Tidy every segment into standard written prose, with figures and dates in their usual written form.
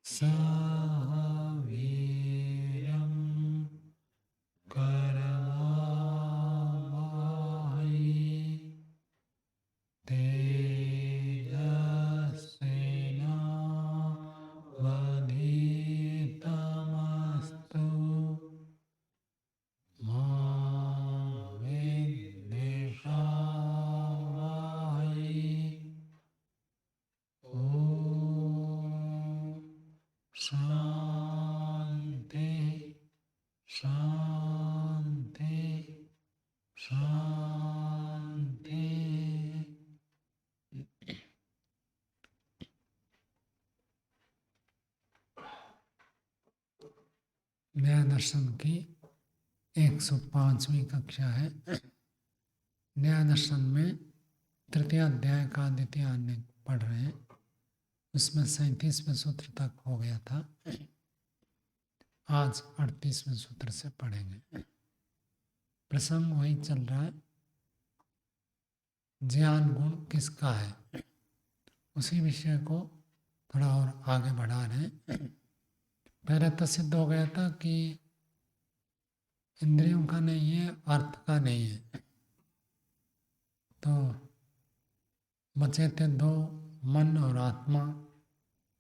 सह वीर्यं करवावहै तेजस्विनावधीतमस्तु मा विद्विषावहै। ॐ शान्ति शान्ति शान्ति। न्याय दर्शन की 105वीं कक्षा है। न्याय दर्शन में तृतीय अध्याय का द्वितीय अन्य पढ़ रहे हैं। उसमें 37वें सूत्र तक हो गया था। आज 38वें सूत्र से पढ़ेंगे। प्रसंग वही चल रहा है, ज्ञान गुण किसका है, उसी विषय को थोड़ा और आगे बढ़ा रहे हैं। पहले तो सिद्ध हो गया था कि इंद्रियों का नहीं है, अर्थ का नहीं है। तो बचे थे दो, मन और आत्मा।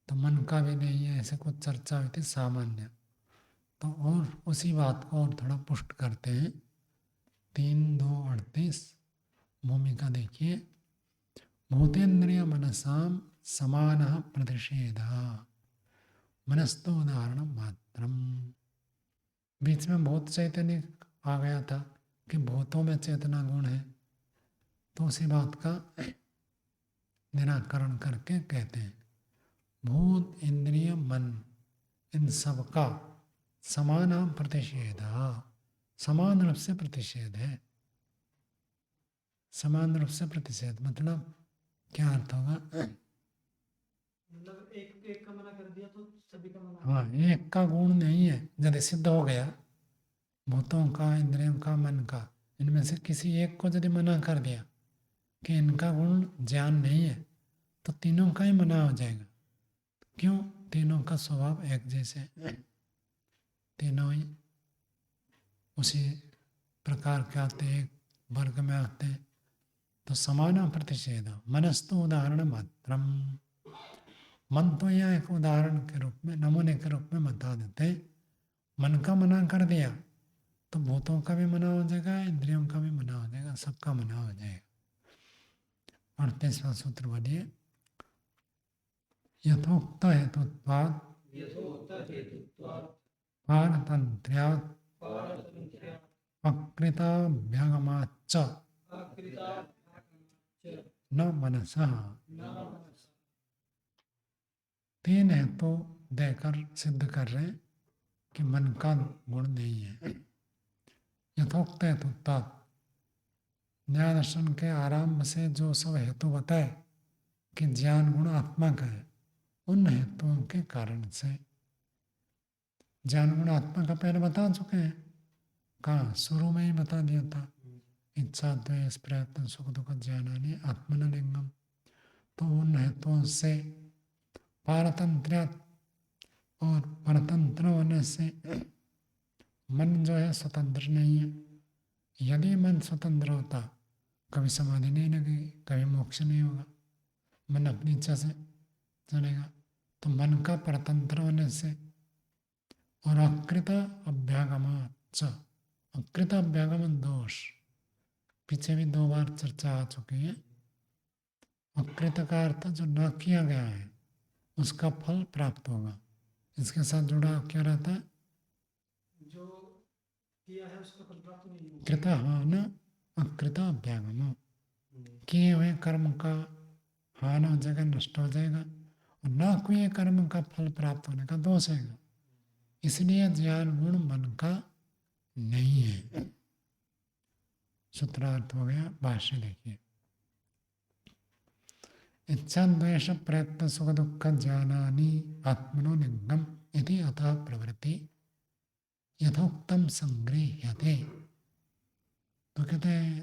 तो मन का भी नहीं है, ऐसे कुछ चर्चा हुई थी सामान्य। तो और उसी बात को और थोड़ा पुष्ट करते हैं। 3-2-38 भूमिका देखिए। भूतेन्द्रिय मनसाम समान प्रतिषेध मनस्तु उदाहरण मात्रम। बीच में भूत चैतन्य आ गया था कि भूतों में चेतना गुण है। तो उसी बात का निराकरण करके कहते हैं भूत इंद्रिय मन इन सब का समान प्रतिषेध, समान रूप से प्रतिषेध है। समान रूप से प्रतिषेध मतलब क्या अर्थ होगा? मतलब एक का मना कर दिया तो सभी का मना। हाँ, एक का गुण नहीं है। यदि सिद्ध हो गया भूतों का, इंद्रियों का, मन का, इनमें से किसी एक को यदि मना कर दिया कि इनका गुण ज्ञान नहीं है, तो तीनों का ही मना हो जाएगा। क्यों? तीनों का स्वभाव एक जैसे, तीनों ही उसी प्रकार के आते हैं, एक वर्ग में आते हैं। तो समान प्रतिषेध मनस्तु उदाहरण मात्रम। मन तो यह एक उदाहरण के रूप में, नमूने के रूप में बता देते हैं। मन का मना कर दिया तो भूतों का भी मना हो जाएगा, इंद्रियों का भी मना हो जाएगा, सबका मना हो जाएगा। 38वां सूत्र बोलिए। यथोक्त हेतुत्वात् पारतन्त्र्यात् अकृताभ्यागमाच्च न मनसः। 3 हेतु देकर सिद्ध कर रहे हैं कि मन का गुण नहीं है। यथोक्त हेतुत्वात्, न्याय दर्शन के आरंभ से जो सब हेतु बताए कि ज्ञान गुण आत्मा का है, उन हेतुओं के कारण से। ज्ञान गुण आत्मा का पहले बता चुके हैं। कहाँ? शुरू में ही बता दिया था। इच्छा द्वेष प्रयत्न सुख दुख ज्ञानानि आत्मनलिंगम। तो उन हेतुओं से पारतंत्र और परतंत्र होने से मन जो है स्वतंत्र नहीं है। यदि मन स्वतंत्र होता कभी समाधि नहीं लगेगी, कभी मोक्ष नहीं होगा, मन अपनी इच्छा से चलेगा। तो मन का परतंत्र होने से और अकृत अभ्यागमाच्च, अकृत अभ्यागम दोष पीछे भी 2 बार चर्चा आ चुकी है। अकृत का अर्थ जो न किया गया है उसका फल प्राप्त होगा। इसके साथ जुड़ा क्या रहता है? जो किया है उसका फल प्राप्त नहीं होगा। कृत हान अकृत अभ्यागम, किए हुए कर्म का हान हो जाएगा, नष्ट हो जाएगा, और न किए कर्म का फल प्राप्त होने का दोष है। इसलिए ज्ञान गुण मन का नहीं है। सूत्रार्थ हो गया। भाष्य देखिए। इच्छा द्वेष प्रयत्न सुख दुख ज्ञानानि आत्मनो लिंगम इति अतः प्रवृत्ति यथोक्तम संगृह्यते। तो कहते हैं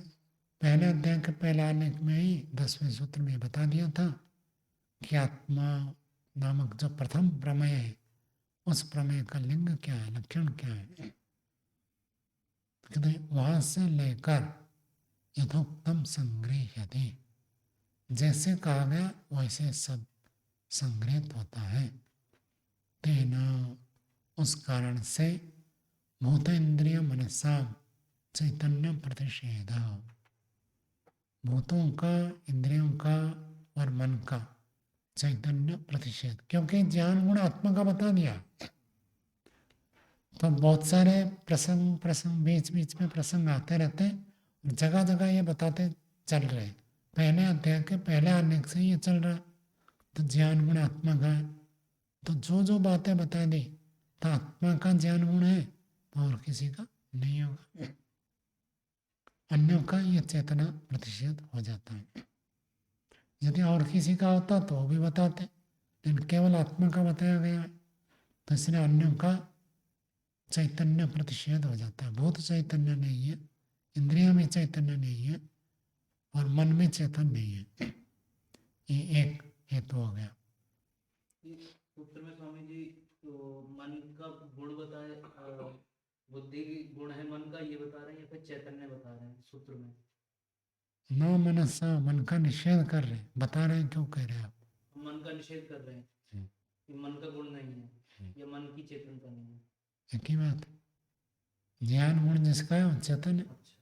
पहले अध्याय के पहले आलेख में ही 10वें सूत्र में बता दिया था कि आत्मा नामक जो प्रथम प्रमेय है, उस प्रमेय का लिंग क्या है, लक्षण क्या है? कहते वहां से लेकर यथोक्तम संग्रह्यते, जैसे कहा गया वैसे सब संग्रहित होता है। तेना, उस कारण से भूतेन्द्रिय मनसा चैतन्य प्रतिषेध, भूतों का, इंद्रियों का और मन का चैतन्य प्रतिषेध, क्योंकि ज्ञान गुण आत्मा का बता दिया। तो बहुत सारे प्रसंग बीच बीच में प्रसंग आते रहते हैं, जगह जगह ये बताते चल रहे। पहले अध्याय के पहले आने से ये चल रहा, तो ज्ञान गुण आत्मा का है, तो जो जो बातें बता दी तो आत्मा का ज्ञान गुण है, तो और किसी का नहीं होगा, अन्यों का ये चेतना प्रतिषेध हो जाता है। यदि और किसी का होता तो वो भी बताते, लेकिन केवल आत्मा का बताया गया है, तो इसलिए अन्यों का चैतन्य प्रतिषेध हो जाता है। भूत चैतन्य नहीं है, इंद्रिया में चैतन्य नहीं है और मन में चेतन नहीं है। ये एक हेतु हो गया। सूत्र में स्वामी जी तो मन का गुण बताए, बुद्धि गुण है मन का, ये बता रहे हैं या फिर चैतन्य बता रहे हैं सूत्र में? न मनसा, मन का निषेध कर रहे हैं, बता रहे हैं, क्यों कह रहे हैं आप? मन का निषेध कर रहे हैं कि मन का गुण नहीं है या मन की चेतनता नहीं है। एक ही बात है, ज्ञान गुण जिसका है वो चेतन है, अच्छा,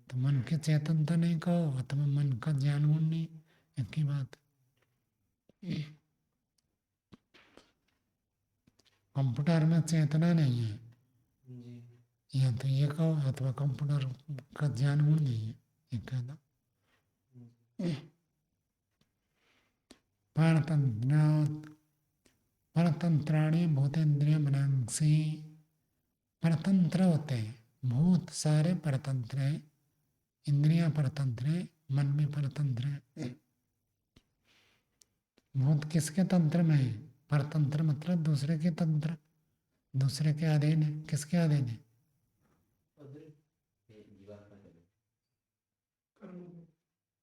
तो मन की चेतनता नहीं कहो अथवा मन का ज्ञान गुण नहीं, एक ही बात है। कंप्यूटर में चेतना नहीं है, जी या तो ये कहो अथवा कंप्यूटर का ज्ञान गुण नहीं है, ये कहना। परतंत्राणी भूतेन्द्रिय मनांसी, परतंत्र होते हैं, भूत सारे परतंत्र हैं, इंद्रियां परतंत्र हैं, मन भी परतंत्र है। भूत किसके तंत्र में है? परतंत्र मतलब दूसरे के तंत्र, दूसरे के अधीन है। किसके अधीन है?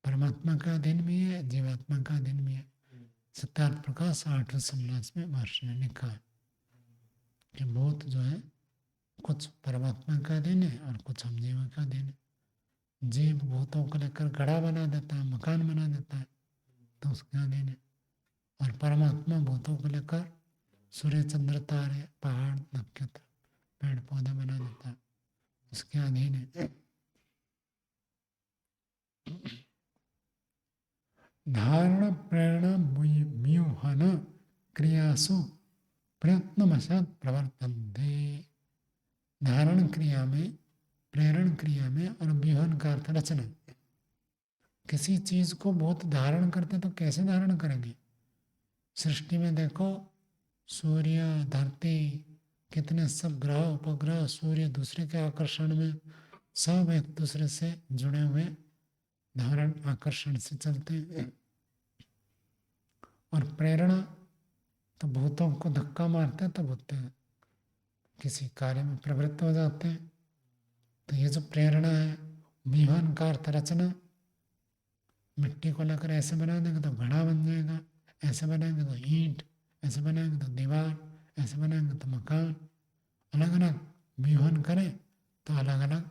परमात्मा का अधीन भी है, जीवात्मा का अधीन भी है। सिद्धार्थ प्रकाश 8वें सम्यास में महर्षि ने लिखा है कि भूत जो है कुछ परमात्मा का अधीन है और कुछ हम जीव का अधीन है। जीव भूतों को लेकर घड़ा बना देता है, मकान बना देता है, तो उसके अधीन है, और परमात्मा भूतों को लेकर सूर्य चंद्र तारे पहाड़ नक्षत्र पेड़ पौधे बना देता है, उसके अधीन है। धारण प्रेरणा म्यूहन क्रियासु प्रयत्नवशात प्रवर्तन्ते, धारण क्रिया में, प्रेरण क्रिया में और व्यूहन का अर्थ रचना। किसी चीज को बहुत धारण करते तो कैसे धारण करेंगे? सृष्टि में देखो, सूर्य, धरती, कितने सब ग्रह उपग्रह, सूर्य दूसरे के आकर्षण में, सब एक दूसरे से जुड़े हुए धारण आकर्षण से चलते हैं। और प्रेरणा तो भूतों को धक्का मारते तो भूत किसी कार्य में प्रवृत्त हो जाते हैं। तो ये जो प्रेरणा है, विहन का अर्थ रचना, मिट्टी को लेकर ऐसे बना देंगे तो घड़ा बन जाएगा, ऐसे बनाएंगे तो ईंट, ऐसे बनाएंगे तो दीवार, ऐसे बनाएंगे तो मकान। अलग अलग विहन करें तो अलग अलग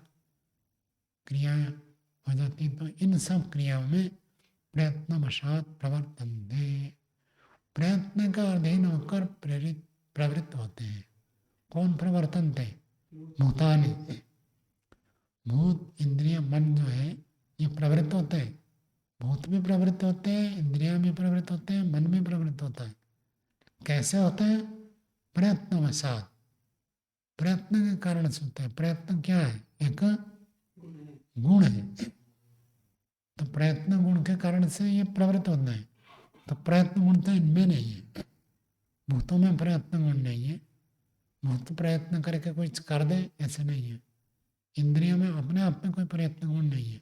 क्रियाएं हो जाती। तो इन सब क्रियाओं में प्रयत्नवशात प्रवर्तन्ते, प्रयत्न का अधीन होकर प्रेरित प्रवृत्त होते हैं। कौन प्रवर्तन थे? भूतानि, भूत इंद्रिय मन जो है ये प्रवृत्त होते हैं। भूत भी प्रवृत्त होते हैं, इंद्रियां भी प्रवृत्त होते हैं, मन भी प्रवृत्त होता है। कैसे होता है? प्रयत्नवशात, प्रयत्न के कारण से होता है। प्रयत्न क्या है? एक गुण है, तो प्रयत्न गुण के कारण से ये प्रवृत्त होता है। तो प्रयत्न गुण तो इनमें नहीं है, भूतों में प्रयत्न गुण नहीं है। भूत प्रयत्न करके कुछ कर दे ऐसे नहीं है। इंद्रियों में अपने आप में कोई प्रयत्न गुण नहीं है,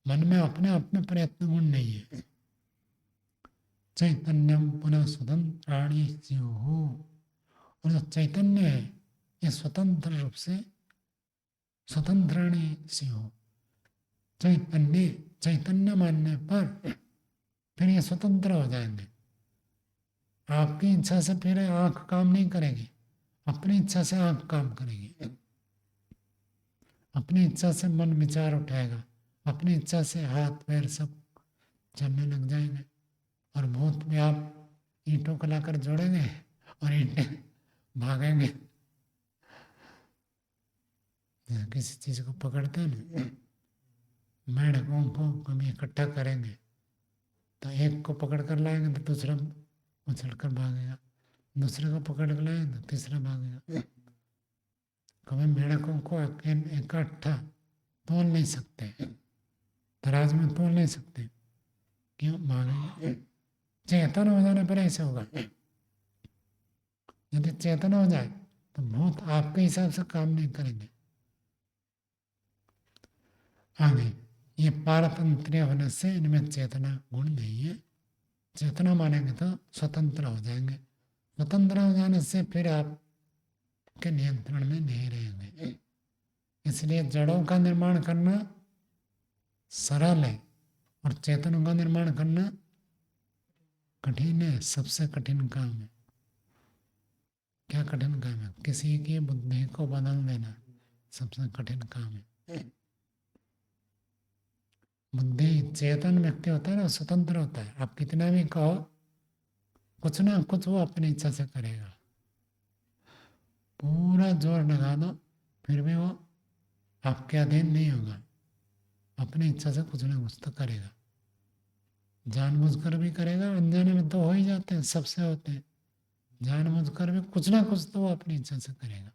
मन में अपने आप में प्रयत्न गुण नहीं है। चैतन्यम पुनः स्वतंत्राणि स्युः, और जो चैतन्य है ये स्वतंत्र रूप से, स्वतंत्राणि स्युः, चैतन्य, चैतन्य मानने पर फिर ये स्वतंत्र हो जाएंगे। आपकी इच्छा से फिर आंख काम नहीं करेगी, अपनी इच्छा से आंख काम करेगी, अपनी इच्छा से मन विचार उठाएगा, अपनी इच्छा से हाथ पैर सब चलने लग जाएंगे। और भूत में आप ईंटों को लाकर जोड़ेंगे और ईंटें भागेंगे। जैसे किसी चीज को पकड़ते हैं ना, मेंढकों को कभी इकट्ठा करेंगे तो एक को पकड़ कर लाएंगे तो दूसरा उछल कर भागेगा, दूसरे को पकड़ कर लाएंगे तो तीसरा भागेगा। कभी मेंढकों को इकट्ठा तोल नहीं सकते, तराजू में तोल नहीं सकते, क्यों? भागेंगे। चेतन हो जाने पर ऐसे होगा। यदि चेतन हो जाए तो भूत आपके हिसाब से काम नहीं करेंगे। आगे, ये पारतंत्र्य होने से इनमें चेतना गुण नहीं है। चेतना मानेंगे तो स्वतंत्र हो जाएंगे। स्वतंत्र हो जाने से फिर आपके नियंत्रण में नहीं रहेंगे। इसलिए जड़ों का निर्माण करना सरल है और चेतनों का निर्माण करना कठिन है। सबसे कठिन काम है। क्या कठिन काम है? किसी की बुद्धि को बदल देना सबसे कठिन काम है। बुद्धि चेतन व्यक्ति होता है ना, स्वतंत्र होता है। आप कितना भी कहो, कुछ ना कुछ वो अपनी इच्छा से करेगा। पूरा जोर लगा दो फिर भी वो आपके अधीन नहीं होगा। अपनी इच्छा से कुछ ना कुछ तो करेगा। जानबूझकर भी करेगा, अनजाने में तो हो ही जाते हैं, सबसे होते हैं। जानबूझकर भी कुछ ना कुछ तो वो अपनी इच्छा से करेगा।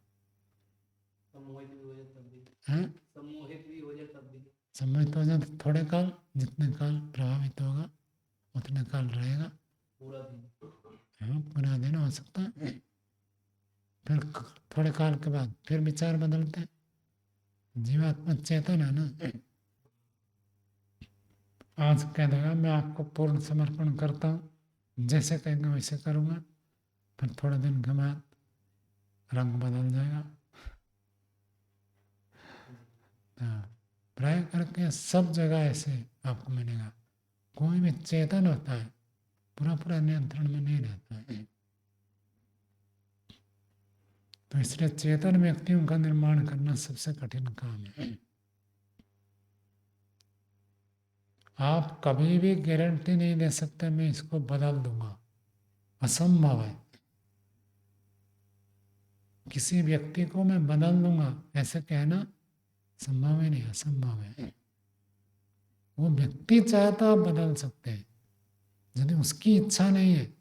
सम्मोहित भी हो जाए तब भी, हैं? सम्मोहित भी हो जाए तब भी। सम्मोहित हो जाए तो थोड़े काल, जितने काल प्रभावित होगा उतने काल रहेगा। पूरा दिन। हाँ, पूरा दिन हो सकता है। फिर थोड़े काल के बाद फिर विचार बदलते हैं। जीवात्मा चेतन है ना। आज कह देगा मैं आपको पूर्ण समर्पण करता हूँ, जैसे कहेंगे वैसे करूँगा। फिर थोड़े दिन के बाद रंग बदल जाएगा। प्राय करके सब जगह ऐसे आपको मिलेगा। कोई भी चेतन होता है पूरा पूरा नियंत्रण में नहीं रहता है। तो इसलिए चेतन व्यक्तियों का निर्माण करना सबसे कठिन काम है। आप कभी भी गारंटी नहीं दे सकते मैं इसको बदल दूंगा, असंभव है। किसी व्यक्ति को मैं बदल दूंगा ऐसे कहना संभव ही नहीं, असंभव है। वो व्यक्ति चाहे तो आप बदल सकते हैं, यदि उसकी इच्छा नहीं है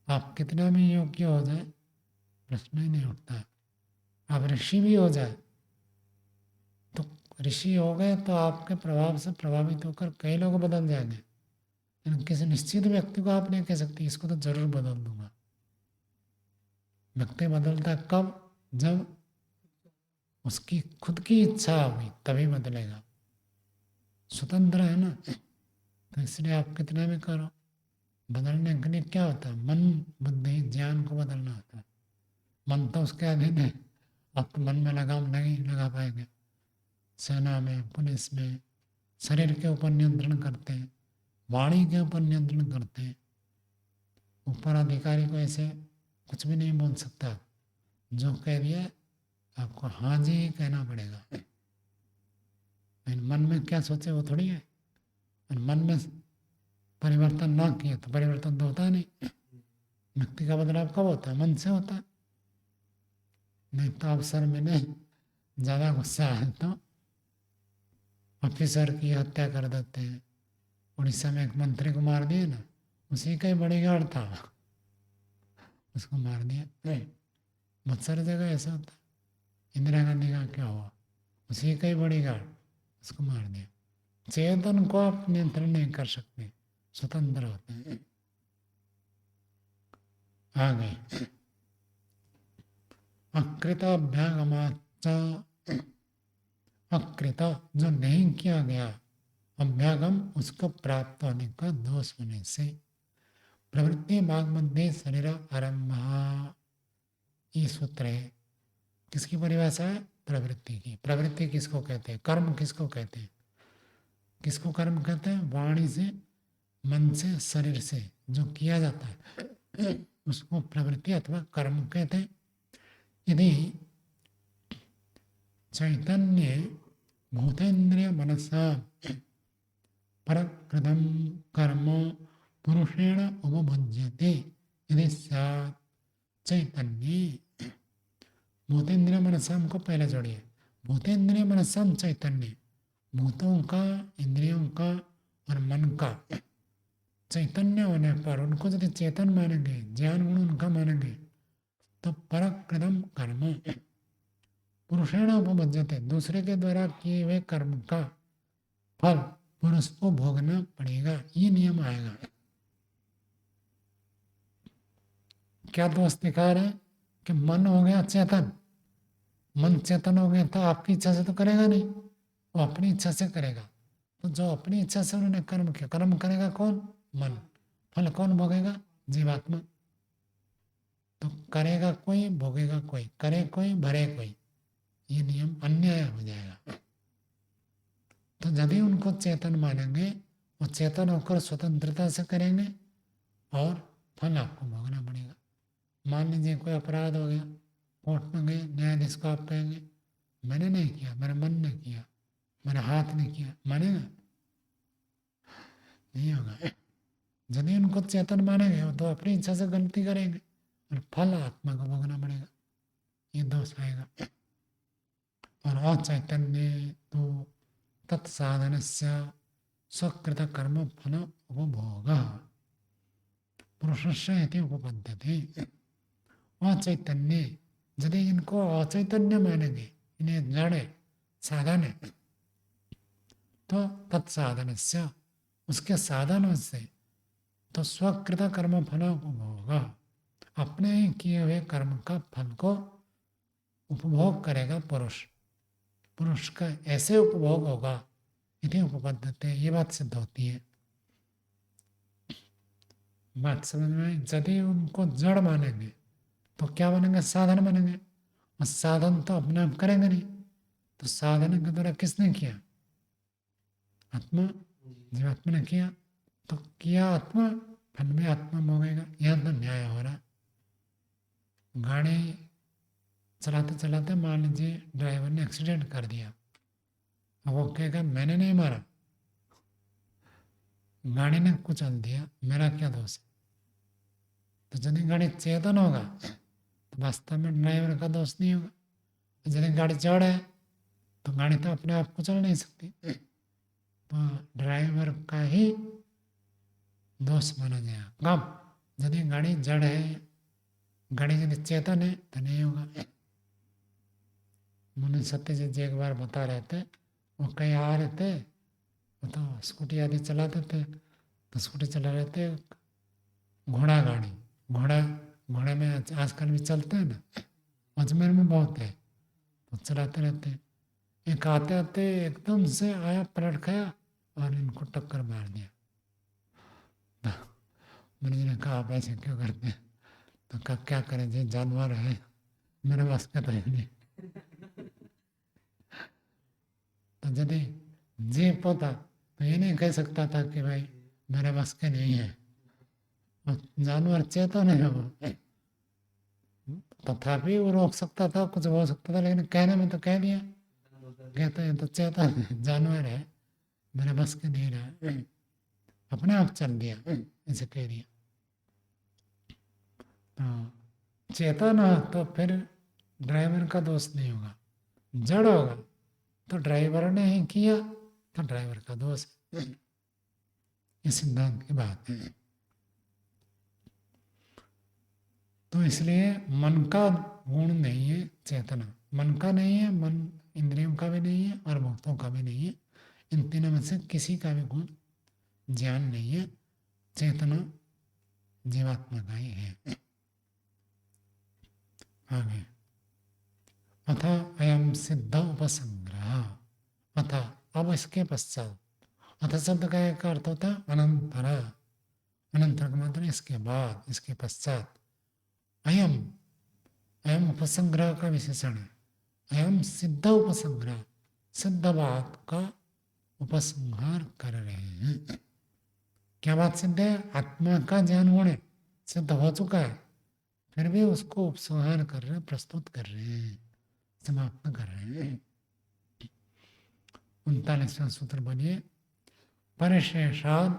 आप कितना भी योग्य हो जाए प्रश्न ही नहीं उठता। आप ऋषि भी हो जाए तो ऋषि हो गए तो आपके प्रभाव से प्रभावित होकर कई लोग बदल जाएंगे, लेकिन किसी निश्चित व्यक्ति को आप नहीं कह सकते इसको तो जरूर बदल दूंगा। व्यक्ति बदलता है कब? जब उसकी खुद की इच्छा होगी तभी बदलेगा। स्वतंत्र है ना, तो इसलिए आप कितना भी करो, बदलने के लिए क्या होता है? मन बुद्धि ज्ञान को बदलना होता है। मन तो उसके अधीन है, आप तो मन में लगाम नहीं लगा पाएंगे। सेना में, पुलिस में शरीर के ऊपर नियंत्रण करते हैं, वाणी के ऊपर नियंत्रण करते हैं। ऊपर अधिकारी को ऐसे कुछ भी नहीं बोल सकता, जो कह दिया आपको हाँ जी ही कहना पड़ेगा। मन में क्या सोचे वो थोड़ी है। और मन में परिवर्तन ना किए तो परिवर्तन तो होता नहीं। व्यक्ति का बदलाव कब होता है? मन से होता है। नहीं तो अवसर में नहीं, ज़्यादा गुस्सा है तो ऑफिसर की हत्या कर देते हैं। उड़ीसा में एक मंत्री को मार दिए ना, उसी का ही बॉडीगार्ड था, उसको मार दिया। बहुत सारी जगह ऐसा होता है। इंदिरा गांधी का क्या हुआ? उसी का ही बॉडीगार्ड, उसको मार दिया। चेतन को आप नियंत्रण नहीं कर सकते, स्वतंत्र होते हैं। आगे, अकृताभ्यागमाच, अकृत जो नहीं किया गया, अभ्यागम उसको प्राप्त होने का दोष होने से, प्रवृत्ति भाग मध्य शरीर आरंभ, ये सूत्र है। किसकी परिभाषा है? प्रवृत्ति की। प्रवृत्ति किसको कहते हैं? कर्म किसको कहते हैं? किसको कर्म कहते हैं? वाणी से, मन से, शरीर से जो किया जाता है उसको प्रवृत्ति अथवा कर्म कहते हैं। यदि चैतन्य भूतेन्द्रिय मनसा परकृतं कर्म पुरुषेण उपभुज्यते यदि स्यात् चैतन्य, भूतेन्द्रिय मनसाम को पहले जोड़िए, भूतेन्द्रिय मनसाम चैतन्य, भूतों का, इंद्रियों का और मन का चैतन्य होने पर उनको यदि चेतन मानेंगे, ज्ञान गुण उनका मानेंगे, तो परकृतं कर्म पुरुषेण उपभज्यते, दूसरे के द्वारा किए हुए कर्म का फल पुरुष को भोगना पड़ेगा, ये नियम आएगा। क्या दोष दिखा रहे हैं कि मन हो गया चेतन, मन चेतन हो गया तो आपकी इच्छा से तो करेगा नहीं, वो अपनी इच्छा से करेगा। तो जो अपनी इच्छा से उन्होंने कर्म किया, कर्म करेगा कौन? मन। फल कौन भोगेगा? जीवात्मा। तो करेगा कोई, भोगेगा कोई, करे कोई, भरे कोई, ये नियम अन्याय हो जाएगा। तो यदि उनको चेतन मानेंगे, वो चेतन होकर स्वतंत्रता से करेंगे और फल आपको भोगना पड़ेगा। मान लीजिए कोई अपराध हो गया, कोर्ट में गए, न्यायाधीश को आप कहेंगे मैंने नहीं किया, मेरा मन ने किया, मेरा हाथ ने किया, मानेगा? नहीं होगा। यदि उनको चेतन मानेंगे तो अपनी इच्छा से गलती करेंगे और फल आत्मा को भोगना पड़ेगा, ये दोष आएगा। और अचैतन्य तो तत्साधन से स्वकृत कर्म फल उपभोग पुरुषस्य इति उपपद्यते। अचैतन्य, यदि इनको अचैतन्य मानेंगे, इन्हें जड़ है, साधन है, तो तत्साधन से, उसके साधनों से, तो स्वकृत कर्म फल उपभोग, अपने ही किए हुए कर्म का फल को उपभोग करेगा पुरुष, पुरुष का ऐसे उपभोग होगा, इतनी उपपद्धति, ये बात सिद्ध होती है। बात समझ में? यदि उनको जड़ मानेंगे तो क्या बनेंगे? साधन बनेंगे, और साधन तो अपने आप करेंगे नहीं, तो साधन के द्वारा किसने किया? आत्मा, जीवात्मा ने किया, तो किया आत्मा, फल में आत्मा भोगेगा। यह तो न्याय हो रहा। गाड़ी चलाते चलाते मान लीजिए ड्राइवर ने एक्सीडेंट कर दिया, अब वो कहेगा मैंने नहीं मारा, गाड़ी ने कुचल दिया, मेरा क्या दोष है? तो यदि गाड़ी चेतन होगा तो वास्तव में ड्राइवर का दोष नहीं होगा। यदि गाड़ी जड़ है तो गाड़ी तो अपने आप कुचल नहीं सकती, तो ड्राइवर का ही दोष माना जाएगा। कब? यदि गाड़ी जड़ है, गाड़ी यदि चेतन है तो नहीं होगा। मुनि सत्यजीत जी एक बार बता रहे थे, वो कहीं आ रहे थे, वो तो स्कूटी आदि चलाते थे, तो स्कूटी चला रहे थे, घोड़ा गाड़ी, घोड़े में आजकल भी चलते हैं ना, अजमेर में बहुत है, तो चलाते रहते हैं। एक आते आते एकदम से आया, पलट खाया और इनको टक्कर मार दिया। मुनि जी ने कहा आप ऐसे क्यों करते हैं? तो कहा क्या करें जी, जानवर है, मेरे बस का तो है नहीं। तो यदि जीप होता तो ये नहीं कह सकता था कि भाई मेरे बस के नहीं है, और जानवर चेतन है वो, तथापि वो रोक सकता था, कुछ हो सकता था, लेकिन कहने में तो कह दिया, कहते हैं तो चेतन है, जानवर है, मेरे बस के नहीं रहा, अपने आप चल दिया, ऐसे कह दिया। तो चेतन हो तो फिर ड्राइवर का दोष नहीं होगा, जड़ होगा तो ड्राइवर ने ही किया तो ड्राइवर का दोष है। ये सिद्धांत की बात है। तो इसलिए मन का गुण नहीं है चेतना, मन का नहीं है, मन इंद्रियों का भी नहीं है और भक्तों का भी नहीं है, इन तीनों में से किसी का भी गुण ज्ञान नहीं है, चेतना जीवात्मा का ही है। आगे अथा अयम सिद्ध उपसंग्रह, अथा अब इसके पश्चात, अथ शब्द का एक अर्थ होता है अनंतर, अनंतर का मतलब इसके बाद, इसके पश्चात। अयम, अयम उपसंग्रह का विशेषण है, अयम सिद्ध उपसंग्रह, सिद्ध बात का उपसंहार कर रहे हैं। क्या बात सिद्ध है? आत्मा का ज्ञान गुण है, सिद्ध हो चुका है, फिर भी उसको उपसंहार कर रहे हैं, प्रस्तुत कर रहे हैं, समाप्त कर रहे हैं। 39वां सूत्र बोलिए। परिशेषाद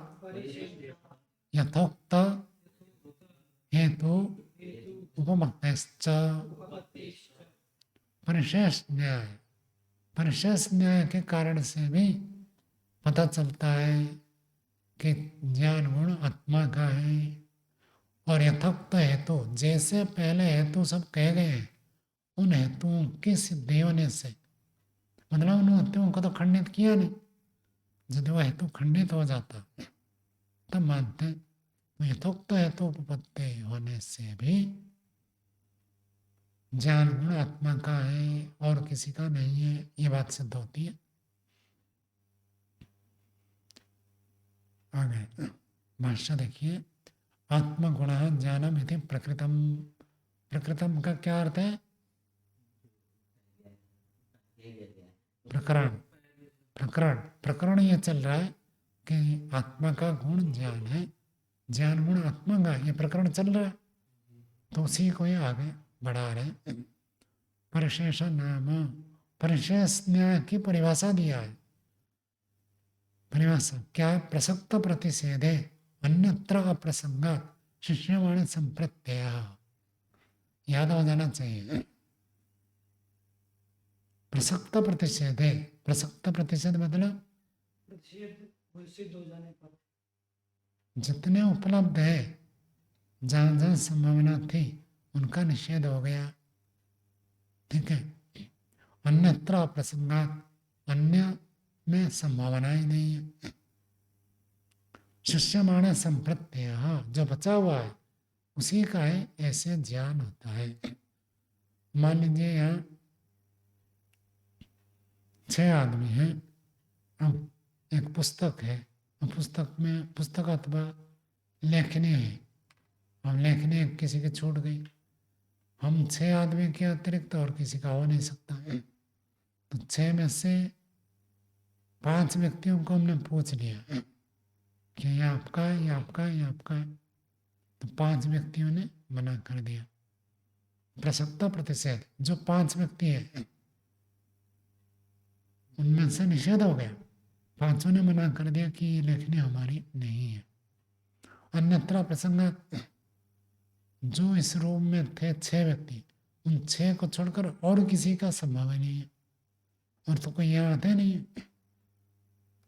यथोक्त हेतु उपमत्तश्च। परिशेष न्याय, परिशेष न्याय के कारण से भी पता चलता है कि ज्ञान गुण आत्मा का है। और यथोक्त हेतु, जैसे पहले हेतु सब कहे गए हैं, उन हेतुओं की सिद्धि होने से, मतलब उन हेतुओं को तो खंडित किया नहीं, यदि वह हेतु खंडित हो जाता तब मानते। तो यथोक्त हेतु उपपत्ति होने से भी ज्ञान गुण आत्मा का है और किसी का नहीं है, ये बात सिद्ध होती है। आगे भाष्य देखिए। आत्मगुण ज्ञानम इति प्रकृतम। प्रकृतम का क्या अर्थ है? प्रकरण। प्रकरण प्रकरण ये चल रहा है कि आत्मा का गुण ज्ञान है, ज्ञान गुण आत्मा का, ये प्रकरण चल रहा है। तो उसी को ये आगे बढ़ा रहे। परिशेष नाम, परिशेष न्याय की परिभाषा दिया है। परिभाषा क्या है? प्रसक्त प्रतिषेधे अन्यत्र अप्रसंगात शिष्यवाणी संप्रत्यय। याद हो जाना चाहिए। प्रसक्त प्रतिषेधे, प्रसक्त प्रतिषेध मतलब प्रतिषेध सिद्ध हो जाने पर, जितने उपलब्ध है, जहां जहां संभावना थी उनका निषेध हो गया। ठीक है। अन्यत्र अप्रसंगात, अन्य में संभावना ही नहीं है। शिष्यमाण संप्रत्यय, जो बचा हुआ है उसी का है, ऐसे ज्ञान होता है। मान लीजिए यहाँ 6 आदमी हैं, अब एक पुस्तक है, और पुस्तक में, पुस्तक अथवा लेखनी है, और लेखनी किसी की छूट गई, हम 6 आदमी के अतिरिक्त और किसी का हो नहीं सकता। तो 6 में से 5 व्यक्तियों को हमने पूछ लिया कि ये आपका है, ये आपका है, ये आपका है, तो 5 व्यक्तियों ने मना कर दिया। प्रसक्त प्रतिषेध, जो 5 व्यक्ति है उनमें से निषेध हो गया, 5 ने मना कर दिया कि ये लेखनी हमारी नहीं है। अन्यत्र प्रसंग, जो इस रूम में थे 6 व्यक्ति, उन 6 को छोड़कर और किसी का संभव नहीं है। और तो कोई यहाँ आते नहीं है,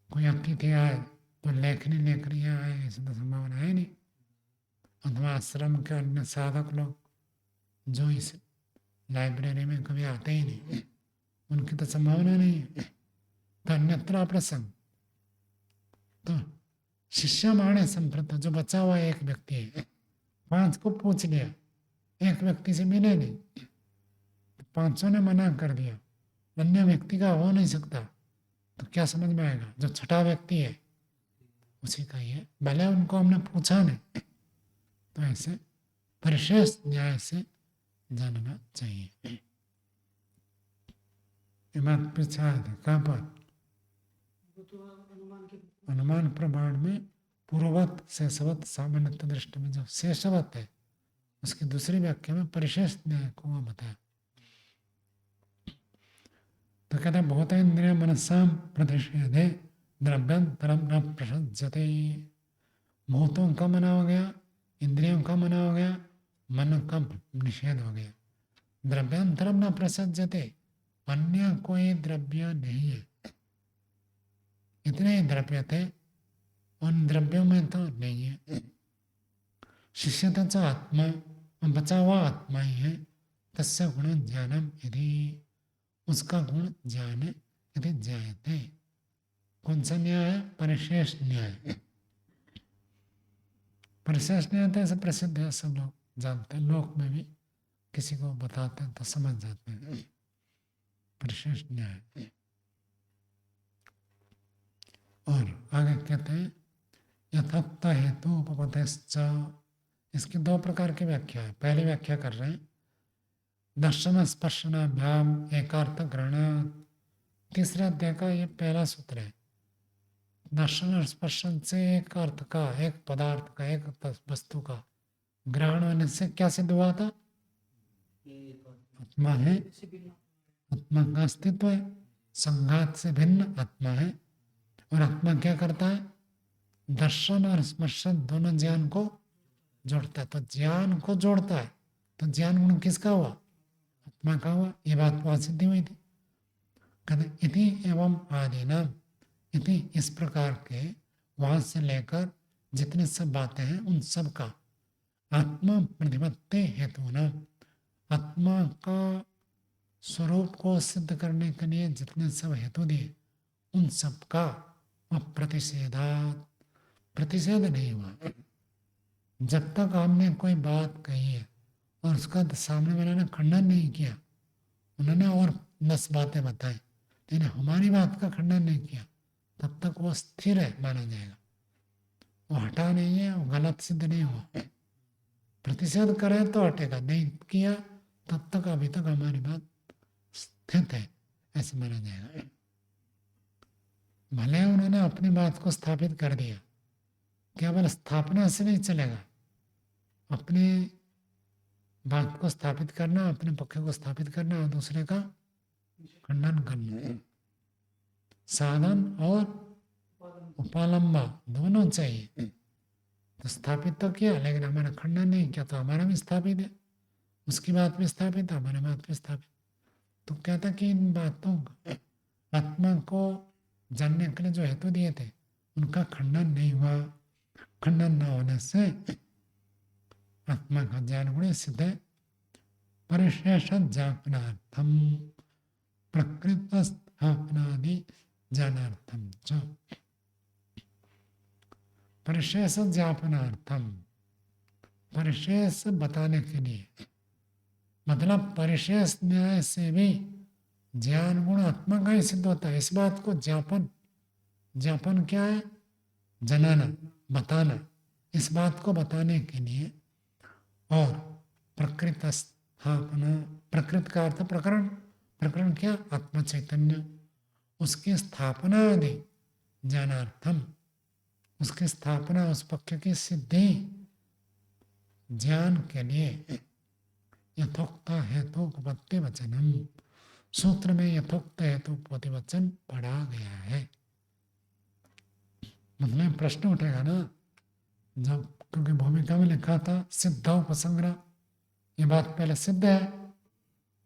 कोई अतिथि आए तो लेखनी लेकर यहाँ आए, ऐसी तो संभावना है नहीं। अथवा आश्रम के अन्य साधक लोग जो इस लाइब्रेरी में कभी आते ही नहीं, उनकी तो संभावना नहीं है। तो अन्यत्र प्रसंग, तो शिष्य माणे संप्रत, जो बचा हुआ एक व्यक्ति है, 5 को पूछ लिया, एक व्यक्ति से मिले नहीं, तो 5 ने मना कर दिया, अन्य व्यक्ति का हो नहीं सकता, तो क्या समझ में आएगा? जो छठा व्यक्ति है उसी का ही है, भले उनको हमने पूछा नहीं। तो ऐसे परिशेष न्याय से जानना चाहिए। बात पीछा है कहाँ पर? वो तो अनुमान के, अनुमान प्रमाण में पूर्ववत शेषवत सामान्यतः दृष्टि में जो शेषवत है उसकी दूसरी व्याख्या में परिशेष न्याय को बताया। तो कहते हैं बहुत इंद्रिय मनसा प्रतिषेधे द्रव्यांतरम न प्रसज्जते। भूतों का मना हो गया, इंद्रियों का मना हो गया, मन का निषेध हो गया। द्रव्यांतरम न प्रसज्जते, अन्य कोई द्रव्य नहीं है। इतने ही द्रव्य थे, उन द्रव्यों में तो नहीं है। शिष्यता आत्मा, बचा हुआ आत्मा ही है। तस्य गुण ज्ञानम यदि, उसका गुण ज्ञान है, यदि ज्ञायते। कौन सा न्याय है? परिशेष न्याय। परिशेष न्याय तो ऐसे प्रसिद्ध है, सब लोग जानते हैं, लोक में भी किसी को बताते हैं तो समझ जाते हैं। परिशेष न्याय। और आगे कहते हैं यथोक्त हेतु उपपतश्च। इसकी 2 प्रकार की व्याख्या है। पहली व्याख्या कर रहे हैं दर्शन स्पर्शनाभ्याम एकार्थ ग्रहण। तीसरे अध्याय का ये पहला सूत्र है। दर्शन और स्पर्शन से एक अर्थ का, एक पदार्थ का, एक वस्तु का ग्रहण होने से क्या सिद्ध हुआ था? कि आत्मा है, से भिन्न आत्मा का अस्तित्व है, संघात से भिन्न आत्मा है। और आत्मा क्या करता है? दर्शन और स्पर्शन दोनों ज्ञान को जोड़ता है। तो ज्ञान को जोड़ता है, तो ज्ञान गुण किसका हुआ? आत्मा का हुआ। ये बात वहां सिद्धि हुई थी। कहते इति एवं आदिनाम, इति इस प्रकार के वहां से लेकर जितने सब बातें हैं उन सब का आत्मा प्रतिपत्ति हेतु नाम, आत्मा का स्वरूप को सिद्ध करने के लिए जितने सब हेतु दिए उन सब का अप्रतिषेधात, प्रतिषेध नहीं हुआ। जब तक हमने कोई बात कही है और उसका सामने वाले ने खंडन नहीं किया, उन्होंने और 10 बातें बताई, लेकिन हमारी बात का खंडन नहीं किया, तब तक वो स्थिर है माना जाएगा। वो हटा नहीं है, वो गलत सिद्ध नहीं हुआ। प्रतिषेध करे तो हटेगा, नहीं किया तब तक अभी तक हमारी बात स्थित है, ऐसे माना जाएगा। भले उन्होंने अपनी बात को स्थापित कर दिया, केवल स्थापना से नहीं चलेगा। अपनी बात को स्थापित करना, अपने पक्ष को स्थापित करना और दूसरे का खंडन करना, साधन और उपालंबा दोनों चाहिए। तो स्थापित तो किया, लेकिन हमारा खंडन नहीं किया, तो हमारा भी स्थापित है, उसकी बात भी स्थापित है, हमारी बात भी स्थापित। तो कहता कि इन बातों आत्मा को जानने के लिए जो हेतु दिए थे उनका खंडन नहीं हुआ। खंडन न होने से आत्मा का ज्ञान गुण सिद्ध है। परिशेष ज्ञापनार्थम प्रकृत स्थापनादि ज्ञानार्थम च, परिशेष ज्ञापनार्थम, परिशेष बताने के लिए, मतलब परिशेष न्याय से भी ज्ञान गुण आत्मा का ही सिद्ध होता है। इस बात को ज्ञापन, ज्ञापन क्या है? जनाना, बताना। इस बात को बताने के लिए और प्रकृत स्थापना, प्रकृत का अर्थ प्रकरण, प्रकरण क्या? आत्म चैतन्य, उसकी स्थापना आदि ज्ञानार्थम, उसकी स्थापना, उस पक्ष की सिद्धि ज्ञान के लिए यथोक्त हेतुपत्ति वचनम, सूत्र में यथोक्त हेतुपत्ति वचन पढ़ा गया है। मतलब प्रश्न उठेगा ना, जब, क्योंकि भूमिका में लिखा था सिद्ध उपसंग्रह, ये बात पहले सिद्ध है,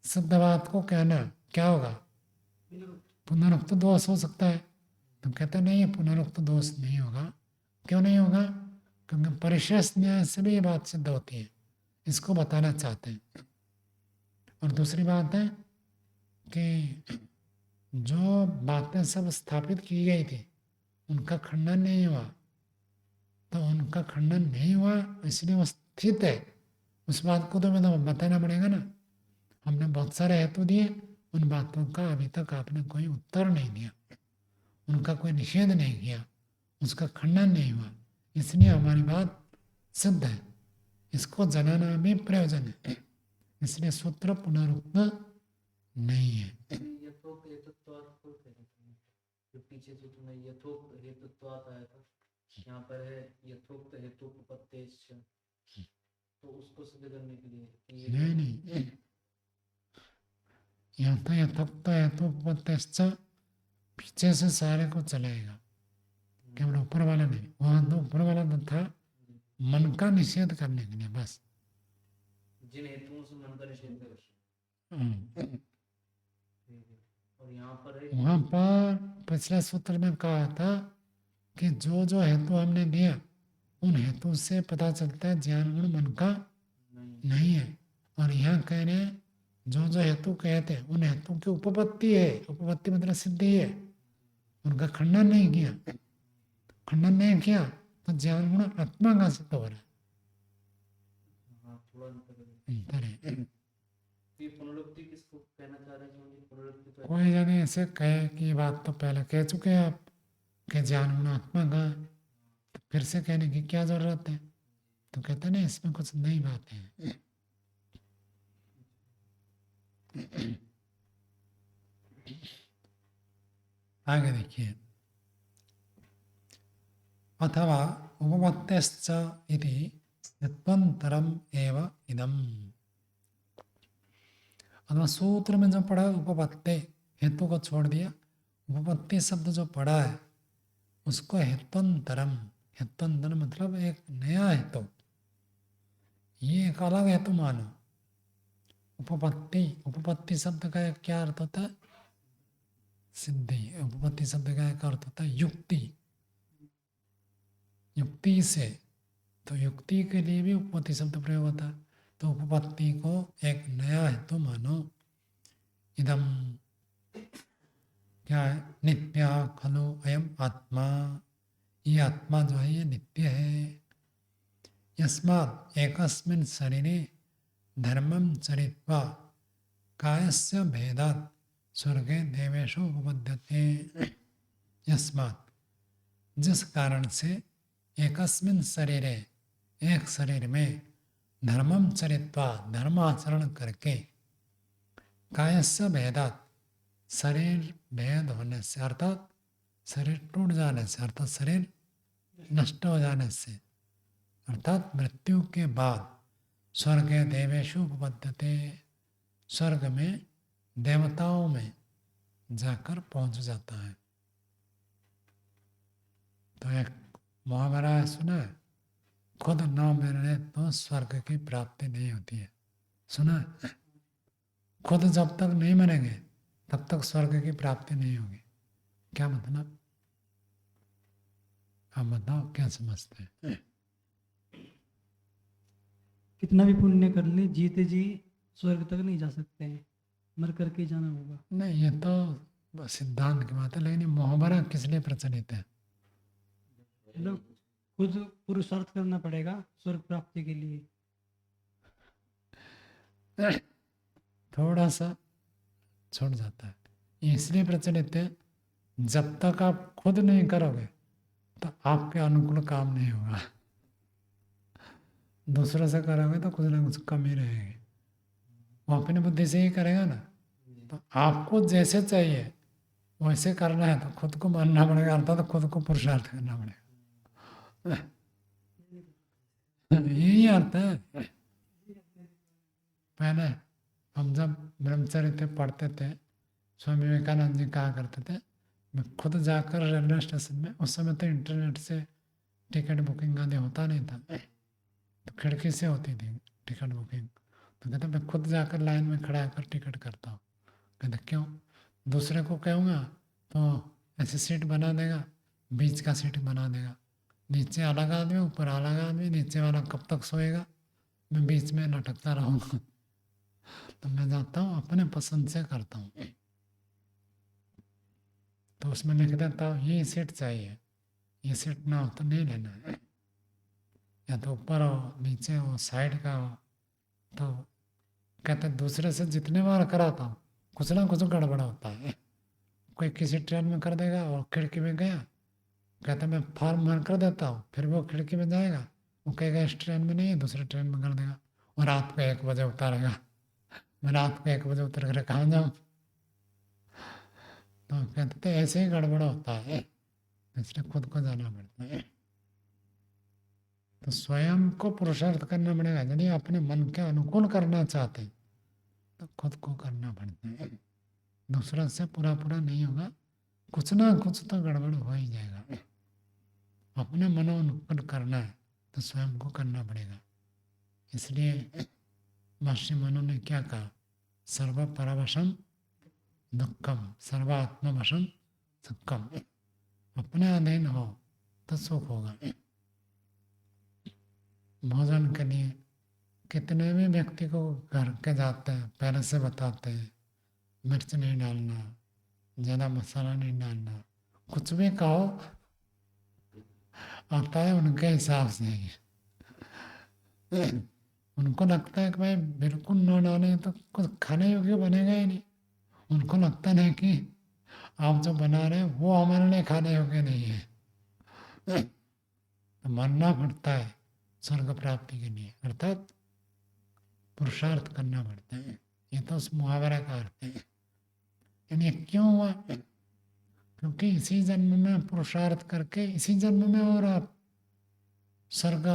सिद्ध बात को कहना क्या होगा? पुनरुक्त दोष हो सकता है। तो कहते नहीं, पुनरुक्त दोष नहीं होगा। क्यों नहीं होगा? क्योंकि परिशेष न्याय से भी ये बात सिद्ध होती है, इसको बताना चाहते हैं। और दूसरी बात है कि जो बातें सब स्थापित की गई थी उनका खंडन नहीं हुआ, तो उनका खंडन नहीं हुआ इसलिए वो स्थित है। उस बात को तो मतलब बताना पड़ेगा ना। हमने बहुत सारे हेतु दिए, उन बातों का अभी तक आपने कोई उत्तर नहीं दिया, उनका कोई निषेध नहीं किया, उसका खंडन नहीं हुआ, इसलिए हमारी बात सिद्ध है। इसको जनाना भी प्रयोजन है, इसलिए सूत्र पुनरुक्त नहीं है। यथोक्त हेतुत्वात् को कहते हैं। जो पीछे सूत्र में यथोक्त हेतुत्वात् आया था, यहाँ पर है यथोक्त हेतुपत्तेश्च, तो उसको सिद्ध करने के लिए कि ये नहीं, यहाँ तो यथोक्त हेतुपत्तेश्च पीछे से सारे को चलाएगा, केवल ऊपर वाला नहीं। वहां तो ऊपर वाला तो था मन का निषेध करने के लिए बस। जिन हेतुओं से मन का निषेध कर, और यहाँ पर है वहां पर पिछले सूत्र में कहा था कि जो जो हेतु हमने दिया उन हेतु से पता चलता है ज्ञान गुण मन का नहीं है। और यहाँ कह रहे हैं जो जो हेतु कहते हैं उन हेतु की उपपत्ति है, उपपत्ति मतलब सिद्धि है, उनका खंडन नहीं किया। खंडन नहीं किया तो ज्ञान गुण आत्मा का सिद्ध हो रहा है। हाँ, थोड़ा अंतर है। ये पुनरुक्ति किसको कहना चाह रहे हैं? पुनरुक्ति तो कोई जने ऐसे कहे कि ये बात तो पहले कह चुके हैं आप कि ज्ञान गुण आत्मा का, तो फिर से कहने की क्या जरूरत है? तो कहते नहीं, इसमें कुछ नई बात है। आगे देखिए, अथवा उपपत्तिश्च इति हित्वंतरम एव इदम। अथवा सूत्र में जो पढ़ा है उपपत्ति, हेतु को छोड़ दिया, उपपत्ति शब्द जो पढ़ा है उसको हेत्वंतरम, हेत्वंतर मतलब एक नया हेतु, ये एक अलग हेतु मानो। उपपत्ति, उपपत्ति शब्द का एक क्या अर्थ होता है? सिद्धि। उपपत्ति शब्द का एक अर्थ होता है युक्ति, युक्ति से, तो युक्ति के लिए भी उपपत्ति शब्द प्रयोग होता है। तो उपपत्ति को एक नया हेतु मानो। इदम क्या है? नित्य खलु अयम आत्मा, ये आत्मा जो है ये नित्य है। यस्मात् एकस्मिन् शरीरे धर्मं चरित्वा कायस्य भेदात् स्वर्गे देवेषु उपपद्यते। यस्मात्, जिस कारण से, एकस्मिन् शरीरे, एक शरीर में, धर्मं चरित्वा, धर्म आचरण करके, कायस्य भेदात्, शरीर भेद होने से, अर्थात शरीर टूट जाने से, अर्थात शरीर नष्ट हो जाने से, अर्थात मृत्यु के बाद, स्वर्ग देवेषु उपपद्यते, स्वर्ग में देवताओं में जाकर पहुंच जाता है। तो एक मुहावरा सुना है, खुद न मरने तो स्वर्ग की प्राप्ति नहीं होती है। सुना है? खुद जब तक नहीं मरेंगे तब तक स्वर्ग की प्राप्ति नहीं होगी। क्या मतलब? आप बताओ क्या समझते हैं? कितना भी पुण्य कर ले, जीते जी स्वर्ग तक नहीं जा सकते हैं, मर करके जाना होगा। नहीं, ये तो सिद्धांत की बात है, लेकिन ये मुहावरा किस लिए प्रचलित है? मतलब खुद पुरुषार्थ करना पड़ेगा स्वर्ग प्राप्ति के लिए। थोड़ा सा छूट जाता है। ये इसलिए प्रचलित है, जब तक आप खुद नहीं करोगे तो आपके अनुकूल काम नहीं होगा। दूसरों से करोगे तो कुछ ना कुछ कमी रहेगी। वो अपनी बुद्धि से ही करेगा ना। तो आपको जैसे चाहिए वैसे करना है तो खुद को मानना पड़ेगा, अर्थात तो खुद को पुरुषार्थ करना पड़ेगा। यही अर्थ है। पहले हम जब ब्रह्मचर्य पढ़ते थे, स्वामी विवेकानंद जी कहा करते थे, मैं खुद जाकर रेलवे स्टेशन में, उस समय तो इंटरनेट से टिकट बुकिंग आदि होता नहीं था, तो खिड़की से होती थी टिकट बुकिंग। तो कहते मैं खुद जाकर लाइन में खड़ा होकर टिकट करता हूँ। कहते क्यों? दूसरे को कहूँगा तो ऐसे सीट बना देगा, बीच का सीट बना देगा, नीचे अलग आदमी, ऊपर अलग आदमी, नीचे वाला कब तक सोएगा, मैं बीच में लटकता रहूँगा। तो मैं जाता हूँ अपने पसंद से करता हूँ। तो उसमें लिख देता हूँ ये सीट चाहिए, ये सीट ना हो तो नहीं लेना है, या तो ऊपर हो, नीचे हो, साइड का हो। तो कहते दूसरे से जितने बार कराता हूँ कुछ ना कुछ गड़बड़ होता है। कोई किसी ट्रेन में कर देगा और खिड़की में गया, कहता मैं फॉर्म भर कर देता हूँ, फिर वो खिड़की में जाएगा, वो कहेगा इस ट्रेन में नहीं है, दूसरे ट्रेन में कर देगा, और रात को 1 बजे उतारेगा। मैं रात को 1 बजे उतर कर कहाँ जाऊँ? तो कहते ऐसे ही गड़बड़ होता है, इसलिए खुद को जाना पड़ता है। तो स्वयं को पुरुषार्थ करना पड़ेगा। यदि अपने मन के अनुकूल करना चाहते हैं तो खुद को करना पड़ता है। दूसरा से पूरा पूरा नहीं होगा, कुछ ना कुछ तो गड़बड़ हो ही जाएगा। अपने मनो अनुकूल करना है तो स्वयं को करना पड़ेगा। इसलिए महर्षि मनु ने क्या कहा? सर्व परवशम दुखम सर्वात्मवशम सुखम। अपने अधीन हो तो सुख होगा। भोजन के लिए कितने भी व्यक्ति को घर के जाते हैं, पहले से बताते हैं मिर्च नहीं डालना, ज़्यादा मसाला नहीं डालना, कुछ भी कहो आता है उनके हिसाब से ही। उनको लगता है कि भाई बिल्कुल न डालें तो कुछ खाने योग्य बनेगा ही नहीं। उनको लगता नहीं कि आप जो बना रहे हैं वो हमारे लिए खाने योग्य नहीं है। तो मानना पड़ता है स्वर्ग प्राप्ति के लिए, अर्थात पुरुषार्थ करना पड़ता है। ये तो उस मुहावरा का अर्थ है। यानी क्यों हुआ? क्योंकि इसी जन्म में पुरुषार्थ करके इसी जन्म में और आप स्वर्ग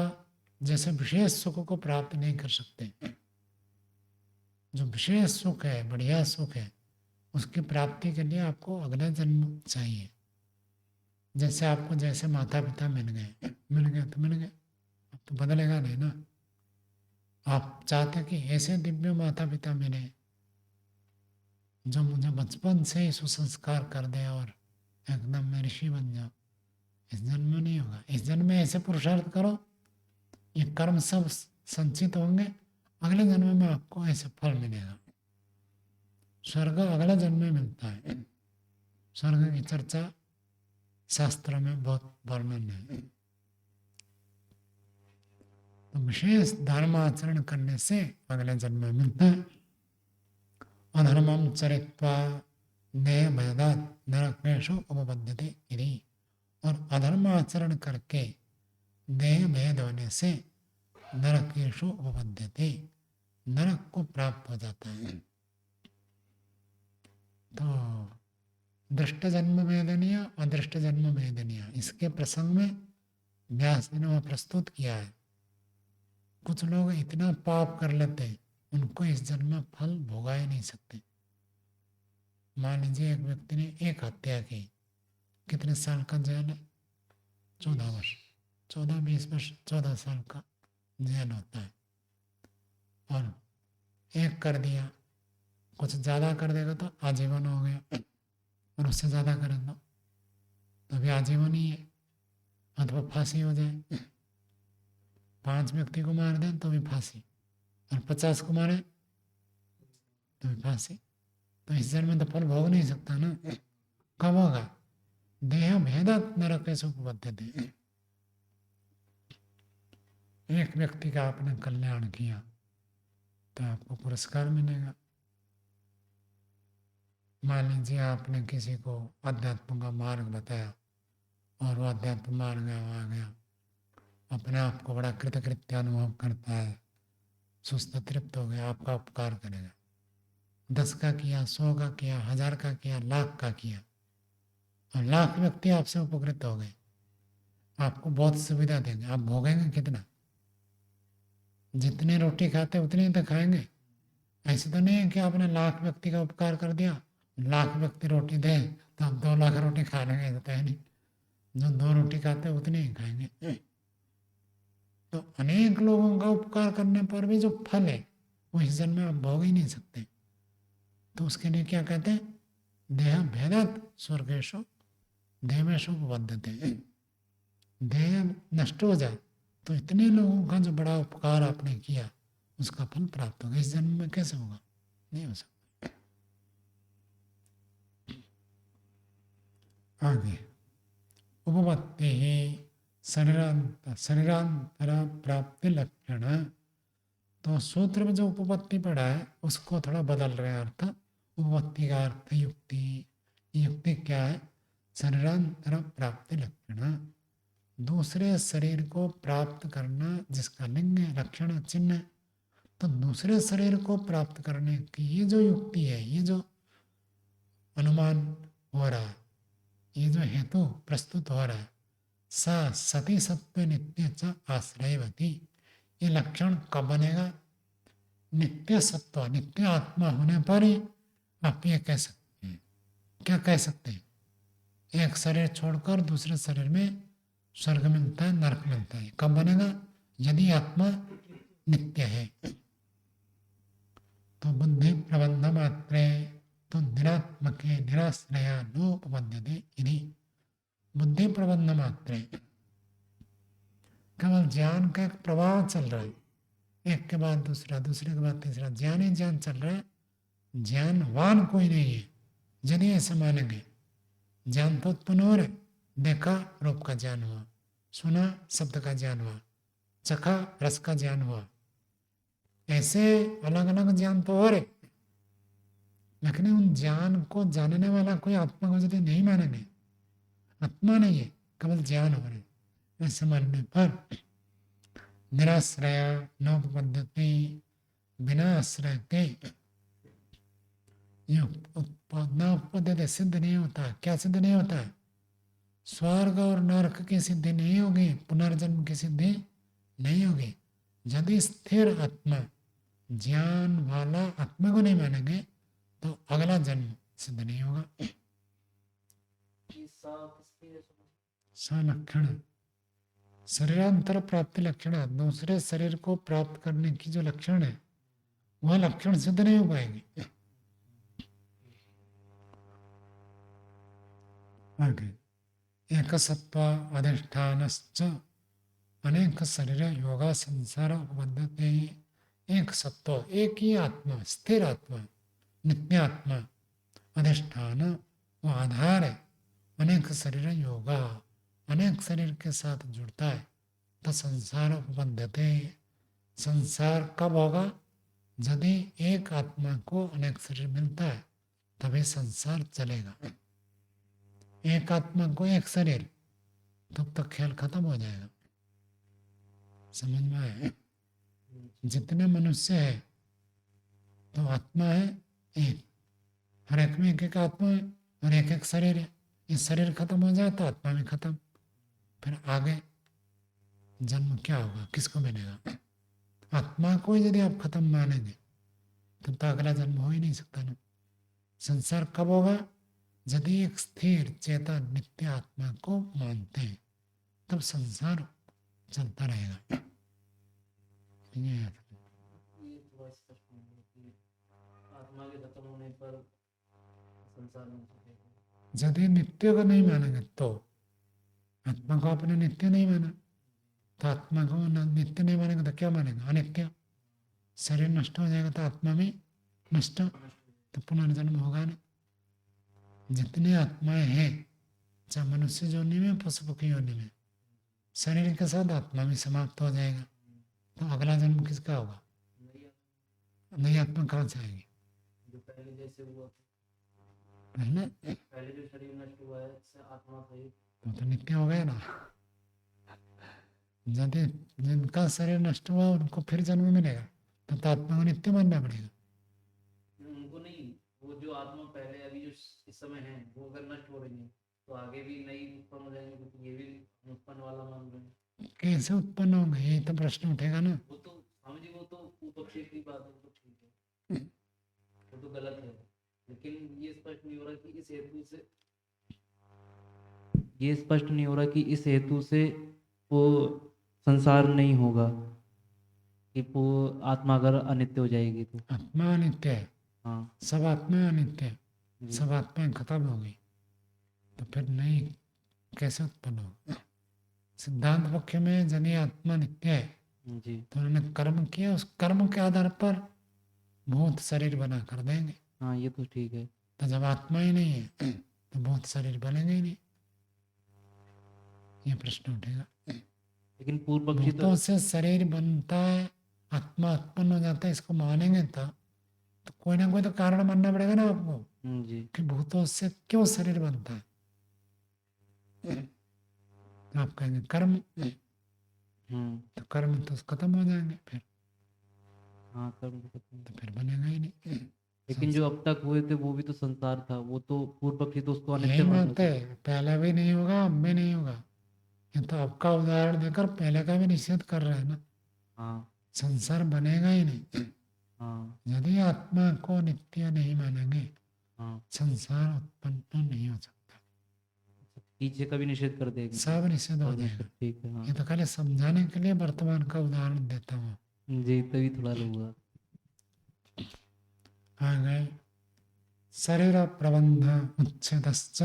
जैसे विशेष सुख को प्राप्त नहीं कर सकते। जो विशेष सुख है, बढ़िया सुख है, उसकी प्राप्ति के लिए आपको अगला जन्म चाहिए। जैसे आपको जैसे माता पिता मिल गए तो मिल गए, अब तो बदलेगा नहीं ना। आप चाहते कि ऐसे दिव्य माता पिता मिले जो मुझे बचपन से ही सुसंस्कार कर दे और एकदम मैं ऋषि बन जाऊँ। इस जन्म में नहीं होगा। इस जन्म में ऐसे पुरुषार्थ करो, ये कर्म सब संचित होंगे, अगले जन्म में आपको ऐसे फल मिलेगा। स्वर्ग अगले जन्म में मिलता है। स्वर्ग की चर्चा शास्त्र में बहुत वर्णन है। तो विशेष धर्म आचरण करने से अगले जन्म में मिलता है। अधर्मम चरित्वा देह भयदात नरकेषु उपपद्यते इति। और अधर्म आचरण करके देह भेद होने से नरकेषु उपपद्यते, नरक को प्राप्त हो जाता है। तो दृष्ट जन्म वेदनीय, अदृष्ट जन्म वेदनीय, इसके प्रसंग में व्यास जी ने वह प्रस्तुत किया है। कुछ लोग इतना पाप कर लेते हैं, उनको इस जन्म में फल भोगा ही नहीं सकते। मान लीजिए एक व्यक्ति ने एक हत्या की, कितने साल का जेल है? 14 वर्ष, 14-20 वर्ष, 14 साल का जेल होता है। और एक कर दिया, कुछ ज़्यादा कर देगा तो आजीवन हो गया, और उससे ज़्यादा करेगा तो भी आजीवन ही है, अथवा फांसी हो जाए। 5 व्यक्ति को मार दें तो भी फांसी, और 50 को मारे तो भी फांसी। तो इस जन्म में तो फल भोग नहीं सकता ना। कब होगा? देह भेदत नरकेषु उपपद्यते। एक व्यक्ति का आपने कल्याण किया तो आपको पुरस्कार मिलेगा। मान लीजिए आपने किसी को अध्यात्म का मार्ग बताया और वो अध्यात्म मार्ग में आ गया, अपने आप को बड़ा कृतकृत्य अनुभव करता है, सुस्त तृप्त हो गया, आपका उपकार करेगा। 10 का किया, 100 का किया, 1000 का किया, लाख का किया, और लाख व्यक्ति आपसे उपकृत हो गए, आपको बहुत सुविधा देंगे। आप भोगेंगे कितना? जितनी रोटी खाते उतनी ही तो खाएंगे। ऐसे तो नहीं है कि आपने लाख व्यक्ति का उपकार कर दिया, लाख व्यक्ति रोटी दे तो आप 2 लाख रोटी खा लेंगे, ऐसा तो है नहीं। जो 2 रोटी खाते उतनी ही खाएंगे। तो अनेक लोगों का उपकार करने पर भी जो फल है वो इस जन्म में आप भोग ही नहीं सकते। तो उसके लिए क्या कहते हैं? देह भेदत स्वर्गेशु देवेशु उपपद्यते। देह नष्ट हो जाए तो इतने लोगों का जो बड़ा उपकार आपने किया उसका फल प्राप्त होगा। इस जन्म में कैसे होगा? नहीं हो सकता। आगे उपपत्ति ही शरीरांतर प्राप्ति लक्षण। तो सूत्र में जो उपपत्ति पड़ा है उसको थोड़ा बदल रहे हैं अर्थ। उपपत्ति का अर्थ युक्ति। युक्ति क्या है? शरीरांतर प्राप्ति लक्षण, दूसरे शरीर को प्राप्त करना, जिसका लिंग है, लक्षण, चिन्ह। तो दूसरे शरीर को प्राप्त करने की ये जो युक्ति है, ये जो अनुमान हो रहा है, ये जो हेतु प्रस्तुत हो रहा है, सा सती सत्व नित्य च आश्रयवती। ये लक्षण कब बनेगा? नित्य सत्व, नित्य आत्मा होने पर ही आप ये कह सकते हैं। क्या कह सकते हैं? एक शरीर छोड़कर दूसरे शरीर में स्वर्ग मिलता है, नरक मिलता है। कब बनेगा? यदि आत्मा नित्य है। तो बुद्धि प्रबंध मात्रे तो निरात्मके निराश्रया नोपपद्यते इति। बुद्धि प्रबंध मात्रे, केवल ज्ञान का एक प्रवाह चल रहा है, एक के बाद दूसरा, दूसरे के बाद तीसरा, ज्ञान ही ज्ञान चल रहा है। ज्ञानवान कोई नहीं है यदि ऐसे मानेंगे। ज्ञान तो उत्पन्न हो रहा है। देखा रूप का ज्ञान हुआ, सुना शब्द का ज्ञान हुआ, चखा रस का ज्ञान हुआ, ऐसे अलग अलग ज्ञान तो हो रहे। लेकिन उन ज्ञान को जानने वाला कोई आत्मा को यदि नहीं मानेंगे, आत्मा नहीं है, केवल ज्ञान हो रहे, ऐसे मानने पर निराश्रया नोपपद्यते, बिना आश्रय के उपपद्यते सिद्ध नहीं होता। क्या सिद्ध नहीं होता है? स्वर्ग और नरक की सिद्धि नहीं होगी, पुनर्जन्म की सिद्धि नहीं होगी। यदि स्थिर आत्मा, ज्ञान वाला आत्मा को नहीं मानेंगे तो अगला जन्म सिद्ध नहीं होगा। ये सा किसके लिए सुना? सलक्षण, शरीरांतर प्राप्ति लक्षण, दूसरे शरीर को प्राप्त करने की जो लक्षण है वह लक्षण सिद्ध नहीं हो पाएगी। आगे, एक सत्व अधिष्ठानश्च अनेक शरीर योगा संसार उपबद्धते। एक सत्व, एक ही आत्मा, स्थिर आत्मा, नित्य आत्मा, अधिष्ठान वो आधार है। अनेक शरीर योगा, अनेक शरीर के साथ जुड़ता है तो संसार उपबद्धते। संसार कब होगा? यदि एक आत्मा को अनेक शरीर मिलता है तभी संसार चलेगा। एक आत्मा को एक शरीर, तब तक खेल खत्म हो जाएगा। समझ में आए? जितने मनुष्य है तो आत्मा है एक, हर एक में एक एक आत्मा है और एक एक शरीर है। ये शरीर खत्म हो जाए तो आत्मा भी खत्म, फिर आगे जन्म क्या होगा, किसको मिलेगा? आत्मा को यदि आप खत्म मानेंगे तब तो अगला जन्म हो ही नहीं सकता ना। संसार कब होगा? यदि एक स्थिर चेतन नित्य आत्मा को मानते हैं तब संसार चलता रहेगा। ये थोड़ा स्पष्ट नहीं है कि आत्मा के खत्म होने पर संसार में चलेगा। यदि नित्य को नहीं मानेंगे तो, आत्मा को आपने नित्य नहीं माना तो आत्मा को नित्य नहीं मानेंगे तो क्या मानेंगे? अनित्य। शरीर नष्ट हो जाएगा तो आत्मा भी नष्ट, तो पुनर्जन्म होगा नहीं। जितनी आत्माएं हैं, चाहे मनुष्य योनि में, पशु पक्षी योनि में, शरीर के साथ आत्मा भी समाप्त हो जाएगा तो अगला जन्म किसका होगा? नई आत्मा कहाँ से आएगी? जो पहले जैसे हुआ था, पहले पहले जो शरीर नष्ट हुआ है इससे आत्मा सहित तो नित्य हो गया ना। यदि जिनका शरीर नष्ट हुआ उनको फिर जन्म मिलेगा तो आत्मा को नित्य मानना पड़ेगा। उनको नहीं, वो जो आत्मा पहले अभी जो इस समय है वो अगर नष्ट हो रही है तो आगे भी नई उत्पन्न हो जाएंगे, क्योंकि ये भी उत्पन्न वाला मान रहे हैं। कैसे उत्पन्न होंगे, यही तो प्रश्न उठेगा ना। वो तो समझिए, वो तो उपक्षेप की बात है, तो ठीक है, वो तो गलत है, लेकिन ये स्पष्ट नहीं हो रहा कि इस हेतु से, ये स्पष्ट नहीं हो रहा कि इस हेतु से वो संसार नहीं होगा, कि वो आत्मा अगर अनित्य हो जाएगी तो। आत्मा अनित्य है, हाँ सब आत्मा अनित्य है, जी। सब आत्माएं खत्म हो गई तो फिर नहीं कैसे उत्पन्न होगा? सिद्धांत पक्ष में यदि आत्मा नित्य है जी तो उन्होंने कर्म किया, उस कर्म के आधार पर भूत शरीर बना कर देंगे। हाँ, ये तो ठीक है। तो जब आत्मा ही नहीं है तो भूत शरीर बनेंगे ही नहीं। ये प्रश्न उठेगा। लेकिन पूर्व पक्षी तो भूतों से शरीर बनता है, आत्मा उत्पन्न हो जाता है, इसको मानेंगे तो कोई ना कोई तो कारण मानना पड़ेगा ना आपको जी कि भूतों से क्यों शरीर बनता है। तो आप कहेंगे कर्म, तो कर्म तो खत्म हो जाएंगे फिर, हाँ कर्म तो खत्म। तो फिर बनेगा ही नहीं। लेकिन जो अब तक हुए थे वो भी तो संसार था, वो तो पूर्व पक्षी तो उसको यही अनित्य मान बात रहे है, थे। पहले भी नहीं होगा अब भी नहीं होगा। ये तो आपका उदाहरण देकर पहले का भी निषेध कर रहे हैं ना। हाँ संसार बनेगा ही नहीं। हाँ यदि आत्मा को नित्य नहीं मानेंगे हाँ, संसार उत्पन्न तो नहीं हो सकता, पीछे का भी निषेध कर देंगे। सब निषेध हो जाएगा। ठीक है, हाँ ये तो खाली समझाने के लिए वर्तमान का उदाहरण देता हूँ। जी, तभी थोड़ा हुआ। आ गए शरीर प्रबंध उच्छेदश्च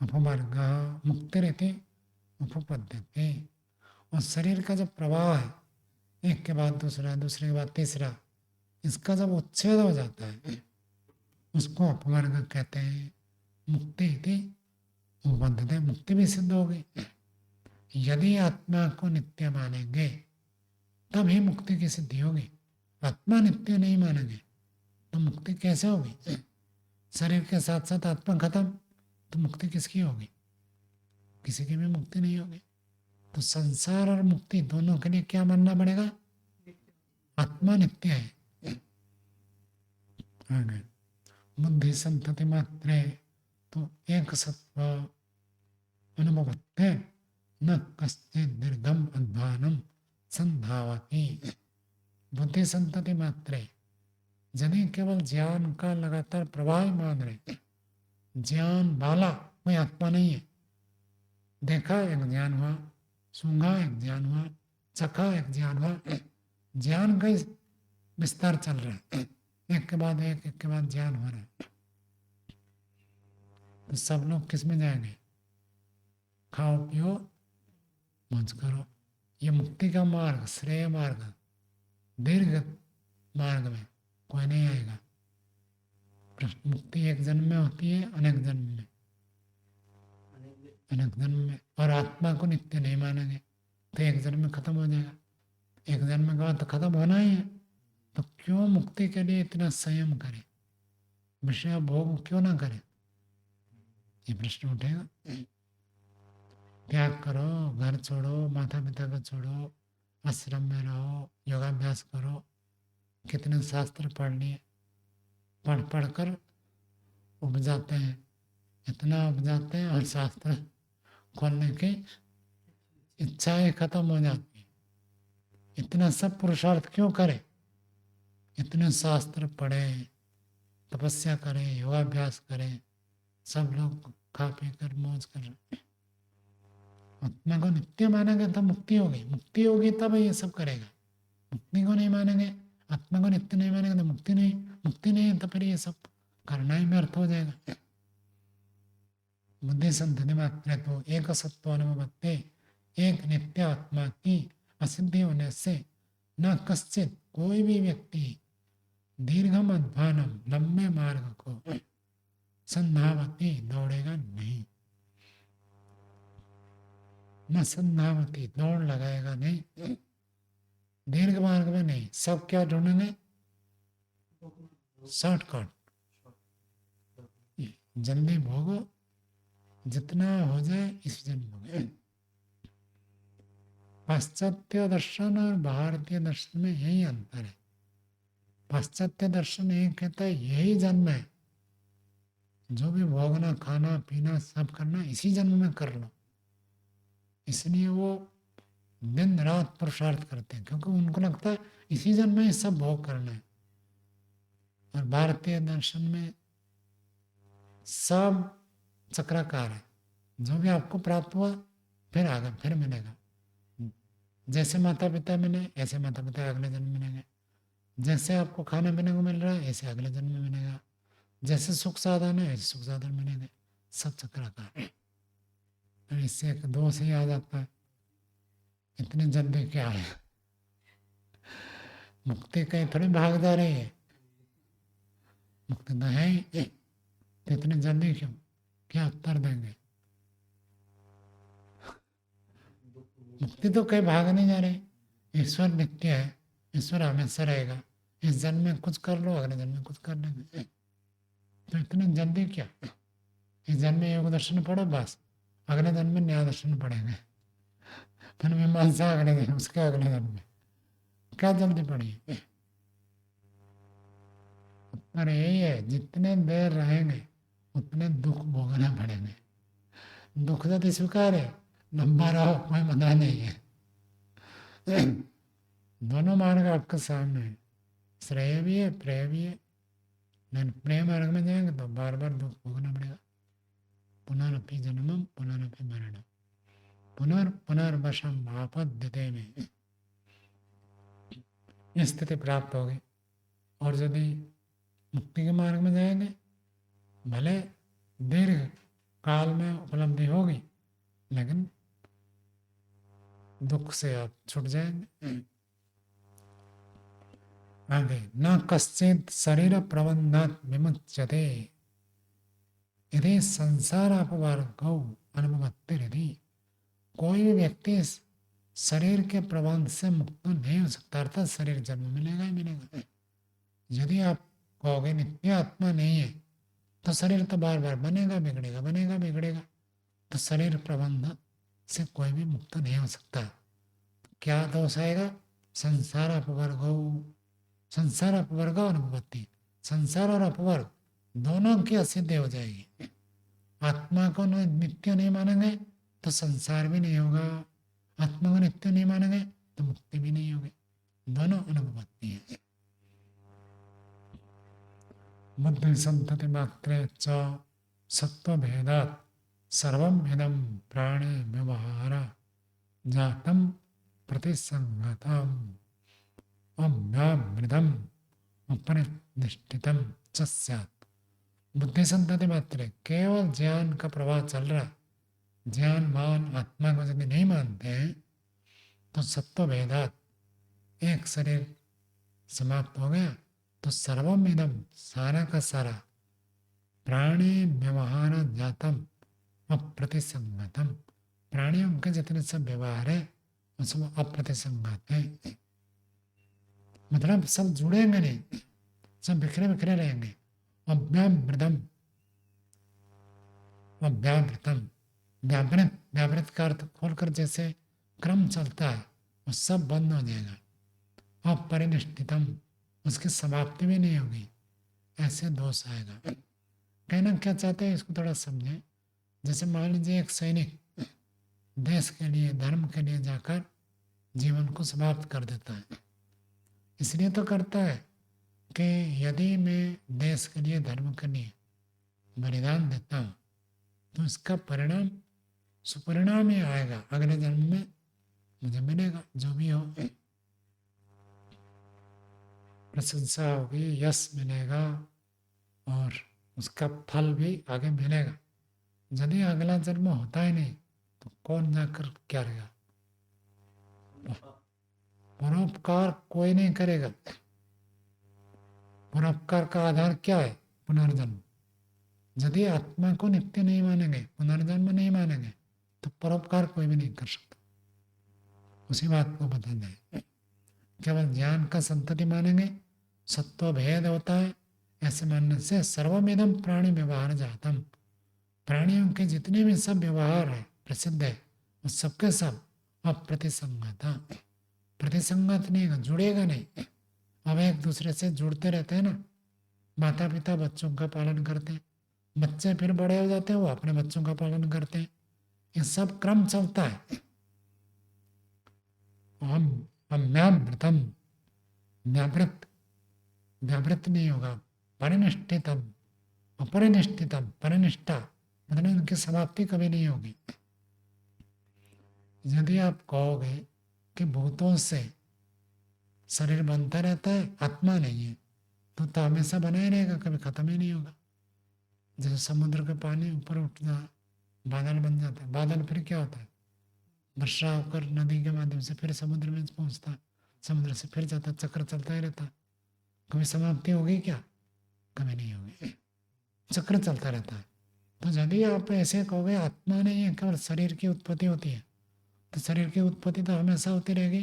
उपवर्ग मुक्तिरिति उपपद्यते। और शरीर का जो प्रवाह है, एक के बाद दूसरा, दूसरे के बाद तीसरा, इसका जब उच्छेद हो जाता है उसको अपवर्ग कहते हैं। मुक्ति इति उपपद्यते, मुक्ति भी सिद्ध होगी। यदि आत्मा को नित्य मानेंगे तब ही मुक्ति की सिद्धि होगी। आत्मा नित्य नहीं मानेंगे तो मुक्ति कैसे होगी? शरीर के साथ साथ आत्मा खत्म तो मुक्ति किसकी होगी? किसी की भी मुक्ति नहीं होगी। तो संसार और मुक्ति दोनों के लिए क्या मानना पड़ेगा? आत्मा नित्य है। आगे बुद्धि संतति मात्रे तो एक सत्व अनुभवत्ते न कश्चित् दीर्घम अध्वानम संधावती बुद्धि संतति मात्रे। यदि केवल ज्ञान का लगातार प्रवाह ही मान रहे, ज्ञान वाला कोई आत्मा नहीं है, देखा एक ज्ञान हुआ, सूंघा एक ज्ञान हुआ, चखा एक ज्ञान हुआ, ज्ञान का ही विस्तार चल रहा है, एक के बाद एक के बाद ज्ञान हो रहा है। तो सब लोग किस में जाएंगे? खाओ पियो मौज करो। ये मुक्ति का मार्ग, श्रेय मार्ग, दीर्घ मार्ग में कोई नहीं आएगा। मुक्ति एक जन्म में होती है, अनेक जन्म में, अनेक जन्म में। और आत्मा को नित्य नहीं मानेंगे तो एक जन्म में खत्म हो जाएगा। एक जन्म के बाद तो खत्म होना ही है, तो क्यों मुक्ति के लिए इतना संयम करें, विषय भोग क्यों ना करें? ये प्रश्न उठेगा। त्याग करो, घर छोड़ो, माता पिता को छोड़ो, आश्रम में रहो, योगाभ्यास करो। कितने शास्त्र पढ़ लिए, पढ़ पढ़ कर उब जाते हैं, इतना उब जाते हैं और शास्त्र खोलने की इच्छा ही खत्म हो जाती है। इतना सब पुरुषार्थ क्यों करें? इतने शास्त्र पढ़ें, तपस्या करें, योगाभ्यास करें, सब लोग खा पी कर मौज कर रहे हैं। आत्मा को नित्य मानेंगे तो मुक्ति होगी, मुक्ति होगी तब ये सब करेगा। मुक्ति को नहीं मानेंगे, आत्मा को नित्य नहीं मानेंगे तो मुक्ति नहीं, मुक्ति नहीं है तो फिर ये सब करना ही व्यर्थ हो जाएगा। बुद्धि संतति मात्र तो एक सत्व अनुभवते, एक नित्य आत्मा की असिद्धि होने से न कश्चित कोई भी व्यक्ति दीर्घम अध्वानम लंबे मार्ग को संधावती दौड़ेगा नहीं, न संधावती दौड़ लगाएगा नहीं, दीर्घ मार्ग में नहीं। सब क्या ढूंढेंगे? शॉर्टकट, जल्दी भोगो, जितना हो जाए इस जन्म में। पाश्चात्य दर्शन और भारतीय दर्शन में यही अंतर है। पाश्चात्य दर्शन यही कहता है यही जन्म है, जो भी भोगना, खाना पीना सब करना इसी जन्म में कर लो। इसलिए वो दिन रात पुरुषार्थ करते हैं, क्योंकि उनको लगता है इसी जन्म में सब भोग करना है। और भारतीय दर्शन में सब चक्राकार है, जो भी आपको प्राप्त हुआ फिर आगे फिर मिलेगा। जैसे माता पिता मिले ऐसे माता पिता अगले जन्म मिलेंगे, जैसे आपको खाने पीने को मिल रहा है ऐसे अगले जन्म में मिलेगा, जैसे सुख साधन है ऐसे सुख साधन मिलेंगे। सब चक्राकार है। और इससे एक दोष ही आ जाता है, इतने जल्दी क्या है, मुक्ति कहीं थोड़ी भाग जा रही है, मुक्ति तो है ही, तो इतने जल्दी क्यों? क्या उत्तर देंगे? मुक्ति तो कहीं भाग नहीं जा रही। ईश्वर नित्य है, ईश्वर हमेशा रहेगा। इस जन्म में कुछ कर लो, अगले जन्म में कुछ कर लेंगे, तो इतने जल्दी क्या? इस जन्म में योग दर्शन पढ़ो बस, अगले जन्म में न्याय दर्शन पढ़ेंगे, फिर मीमांसा अगले जन्म, उसके अगले जन्म में क्या जल्दी पढ़िए? उत्तर यही है, जितने देर रहेंगे उतने दुख भोगना पड़ेंगे। दुख तो स्वीकार है, लंबा रहो कोई मना नहीं है। दोनों मार्ग आपके सामने है, श्रेय भी है प्रेय भी है। लेकिन प्रेय मार्ग में जाएंगे तो बार बार दुख भोगना पड़ेगा। पुनरपि जन्मम पुनरपि मरणम पुनर्वशम आपद्यते में ये स्थिति प्राप्त होगी। और यदि मुक्ति के मार्ग में जाएंगे, भले दीर्घ काल में उपलब्धि होगी, लेकिन दुख से आप छूट जाएंगे। आगे, न कश्चित शरीर प्रबंधात् विमुच्यते यदि संसार अपवर्गो अनुभवत्तिरिति। कोई भी व्यक्ति इस शरीर के प्रबंध से मुक्त नहीं हो सकता, अर्थात शरीर जन्म मिलेगा ही मिलेगा। यदि आप कहोगे नित्य आत्मा नहीं है तो शरीर तो बार बार बनेगा बिगड़ेगा, बनेगा बिगड़ेगा, तो शरीर प्रबंध से कोई भी मुक्त नहीं हो सकता। क्या दोष आएगा? संसार अपवर्ग अनुभवती, संसार और अपवर्ग दोनों की असिद्धि हो जाएगी। आत्मा को नित्य नहीं मानेंगे तो संसार भी नहीं होगा, आत्मा को नित्य नहीं मानेंगे तो मुक्ति भी नहीं होगी। दोनों अनुपपत्ति है। बुद्धि संतति मात्रे च सत्व भेदात् सर्वम इदं प्राणे व्यवहार जातम प्रतिसंगतम अव्यामृतम अपरिनिष्ठितम च स्यात्। बुद्धि संतति मात्र, केवल ज्ञान का प्रवाह चल रहा है, ज्ञान मान आत्मा को यदि नहीं मानते हैं तो सत्व भेदात, एक शरीर समाप्त हो गया तो सर्वम इदम, सारा का सारा, प्राणी व्यवहार जातम अप्रतिसंगतम, प्राणियों के जितने सब व्यवहार है उसमें अप्रतिसंगत है, मतलब सब जुड़ेंगे नहीं, सब बिखरे बिखरे रहेंगे। अव्यामृतम, अव्यावृतम, व्यावृत, व्यावृत का अर्थ खोलकर जैसे क्रम चलता है वो सब बंद हो जाएगा। अपरिनिष्ठितम, उसकी समाप्ति भी नहीं होगी, ऐसे दोष आएगा। कहना क्या चाहते हैं इसको थोड़ा समझें। जैसे मान लीजिए एक सैनिक देश के लिए, धर्म के लिए जाकर जीवन को समाप्त कर देता है। इसलिए तो करता है कि यदि मैं देश के लिए, धर्म के लिए बलिदान देता हूँ तो इसका परिणाम सुपरिणाम ही आएगा, अगले जन्म में मुझे मिलेगा, जो भी हो, प्रशंसा होगी, यश मिलेगा और उसका फल भी आगे मिलेगा। यदि अगला जन्म होता ही नहीं तो कौन जाकर क्या रहेगा? परोपकार कोई नहीं करेगा। परोपकार का आधार क्या है? पुनर्जन्म। यदि आत्मा को नित्य नहीं मानेंगे, पुनर्जन्म नहीं मानेंगे तो परोपकार कोई भी नहीं कर सकता। उसी बात को बता दें, केवल ज्ञान का संतति मानेंगे, सत्व भेद होता है, ऐसे मानने से सर्वमेदम प्राणी व्यवहार जातम, प्राणियों के जितने भी सब व्यवहार है प्रसिद्ध है वो सबके सब अप्रतिसंगता, प्रतिसंगत नहीं, जुड़ेगा नहीं। अब एक दूसरे से जुड़ते रहते हैं ना, माता पिता बच्चों का पालन करते हैं, बच्चे फिर बड़े हो जाते हैं, वो अपने बच्चों का पालन करते हैं, ये सब क्रम चलता है। अव्यावृतम, व्यावृत, व्यावृत नहीं होगा, परिनिष्ठितम, अपरिनिष्ठितम, परिनिष्ठा मतलब उनकी समाप्ति कभी नहीं होगी। यदि आप कहोगे कि भूतों से शरीर बनता रहता है, आत्मा नहीं है, तो हमेशा बना ही रहेगा, कभी खत्म ही नहीं होगा। जैसे समुद्र का पानी ऊपर उठ जा, बादल बन जाता है, बादल फिर क्या होता है? वर्षा होकर नदी के माध्यम से फिर समुद्र में पहुंचता है, समुद्र से फिर जाता है, चक्र चलता ही रहता है। कभी समाप्ति होगी क्या? कभी नहीं होगी, चक्र चलता रहता है। तो यदि आप ऐसे कहोगे आत्मा नहीं है, केवल शरीर की उत्पत्ति होती है, तो शरीर की उत्पत्ति तो हमेशा होती रहेगी,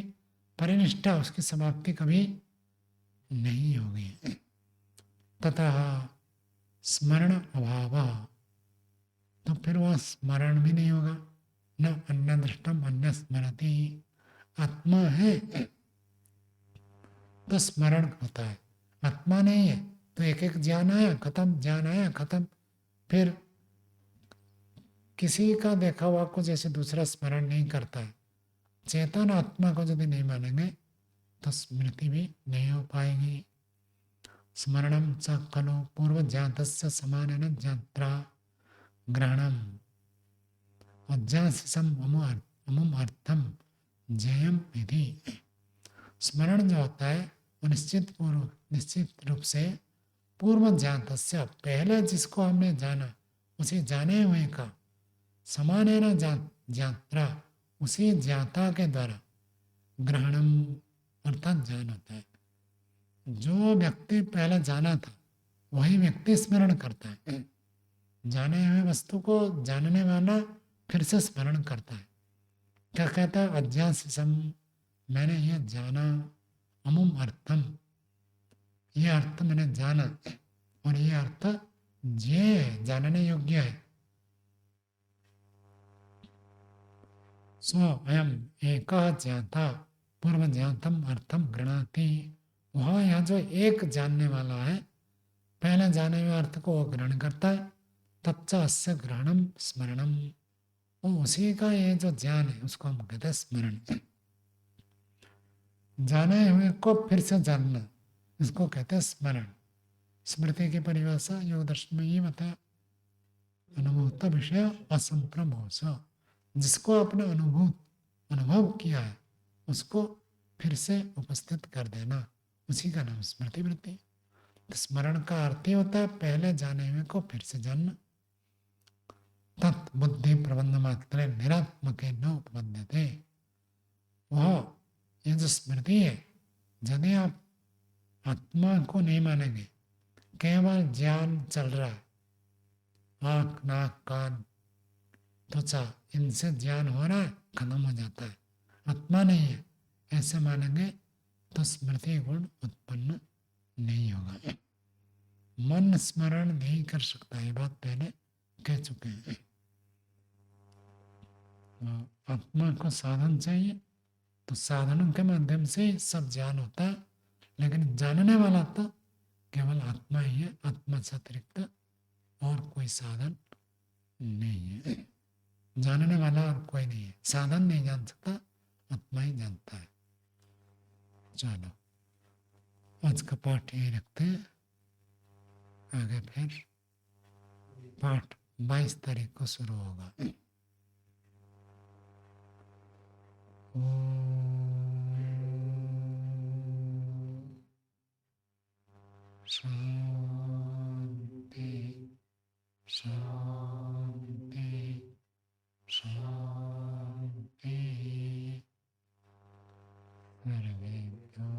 परिनिष्ठा, उसकी समाप्ति कभी नहीं होगी। तथा स्मरण अभाव, तो फिर वह स्मरण भी नहीं होगा। न अन्य दृष्टम अन्य स्मरति, आत्मा है तो स्मरण होता है, आत्मा नहीं है तो एक एक ज्ञान आया खत्म, ज्ञान आया खत्म, फिर किसी का देखा हुआ को जैसे दूसरा स्मरण नहीं करता है। चेतन आत्मा को यदि नहीं मानेंगे तो स्मृति भी नहीं हो पाएगी। स्मरणम च खलु पूर्व ज्ञातस्य समानेन ज्ञात्रा ग्रहणम अज्ञासम अमुम अर्थम जयम विधि। स्मरण जो होता है वो निश्चित रूप से पूर्व ज्ञातस्य, पहले जिसको हमने जाना उसी जाने हुए का, समानेन ज्ञात्रा, उसी ज्ञाता के द्वारा, ग्रहणम अर्थात ज्ञान होता है। जो व्यक्ति पहले जाना था वही व्यक्ति स्मरण करता है, जाने हुए वस्तु को जानने वाला फिर से स्मरण करता है। क्या कहता है? अज्ञासम, मैंने ये जाना, अमुम अर्थम, ये अर्थ मैंने जाना, और ये अर्थ ये जानने योग्य है। सो अयम एक ज्ञाता पूर्व ज्ञातम अर्थम गृणाति, वहाँ यहाँ जो एक जानने वाला है पहले जाने हुए अर्थ को वो ग्रहण करता है। तच्च अस्य ग्रहणम स्मरणम, वो उसी का ये जो ज्ञान है उसको हम कहते हैं स्मरण। जाने हुए को फिर से जानना, इसको कहते हैं स्मरण। स्मृति की परिभाषा योग दर्शन में ये बताया, अनुभूत विषय असंप्रमोस, जिसको आपने अनुभव किया है उसको फिर से उपस्थित कर देना, उसी का नाम स्मृति वृत्ति। तो स्मरण का अर्थ ही होता है पहले जाने हुए को फिर से जानना। तत्बुद्धि प्रबंध मात्र निरात्मक न उपबंधते, वह ये जो स्मृति है, यदि आप आत्मा को नहीं मानेंगे, केवल ज्ञान चल रहा है, आँख नाक कान त्वचा इनसे ज्ञान हो रहा है, खत्म हो जाता है, आत्मा नहीं है, ऐसे मानेंगे तो स्मृति गुण उत्पन्न नहीं होगा। मन स्मरण नहीं कर सकता, ये बात पहले कह चुके हैं। आत्मा को साधन चाहिए, तो साधनों के माध्यम से सब ज्ञान होता है, लेकिन जानने वाला तो केवल आत्मा ही है, आत्मा से अतिरिक्त और कोई साधन नहीं है। जानने वाला और कोई नहीं है, साधन नहीं जान सकता, आत्मा ही जानता है। चलो आज का पाठ यही रखते हैं, आगे फिर पाठ 22 तारीख को शुरू होगा। शांति शांति शांति। सर्वेभ्यो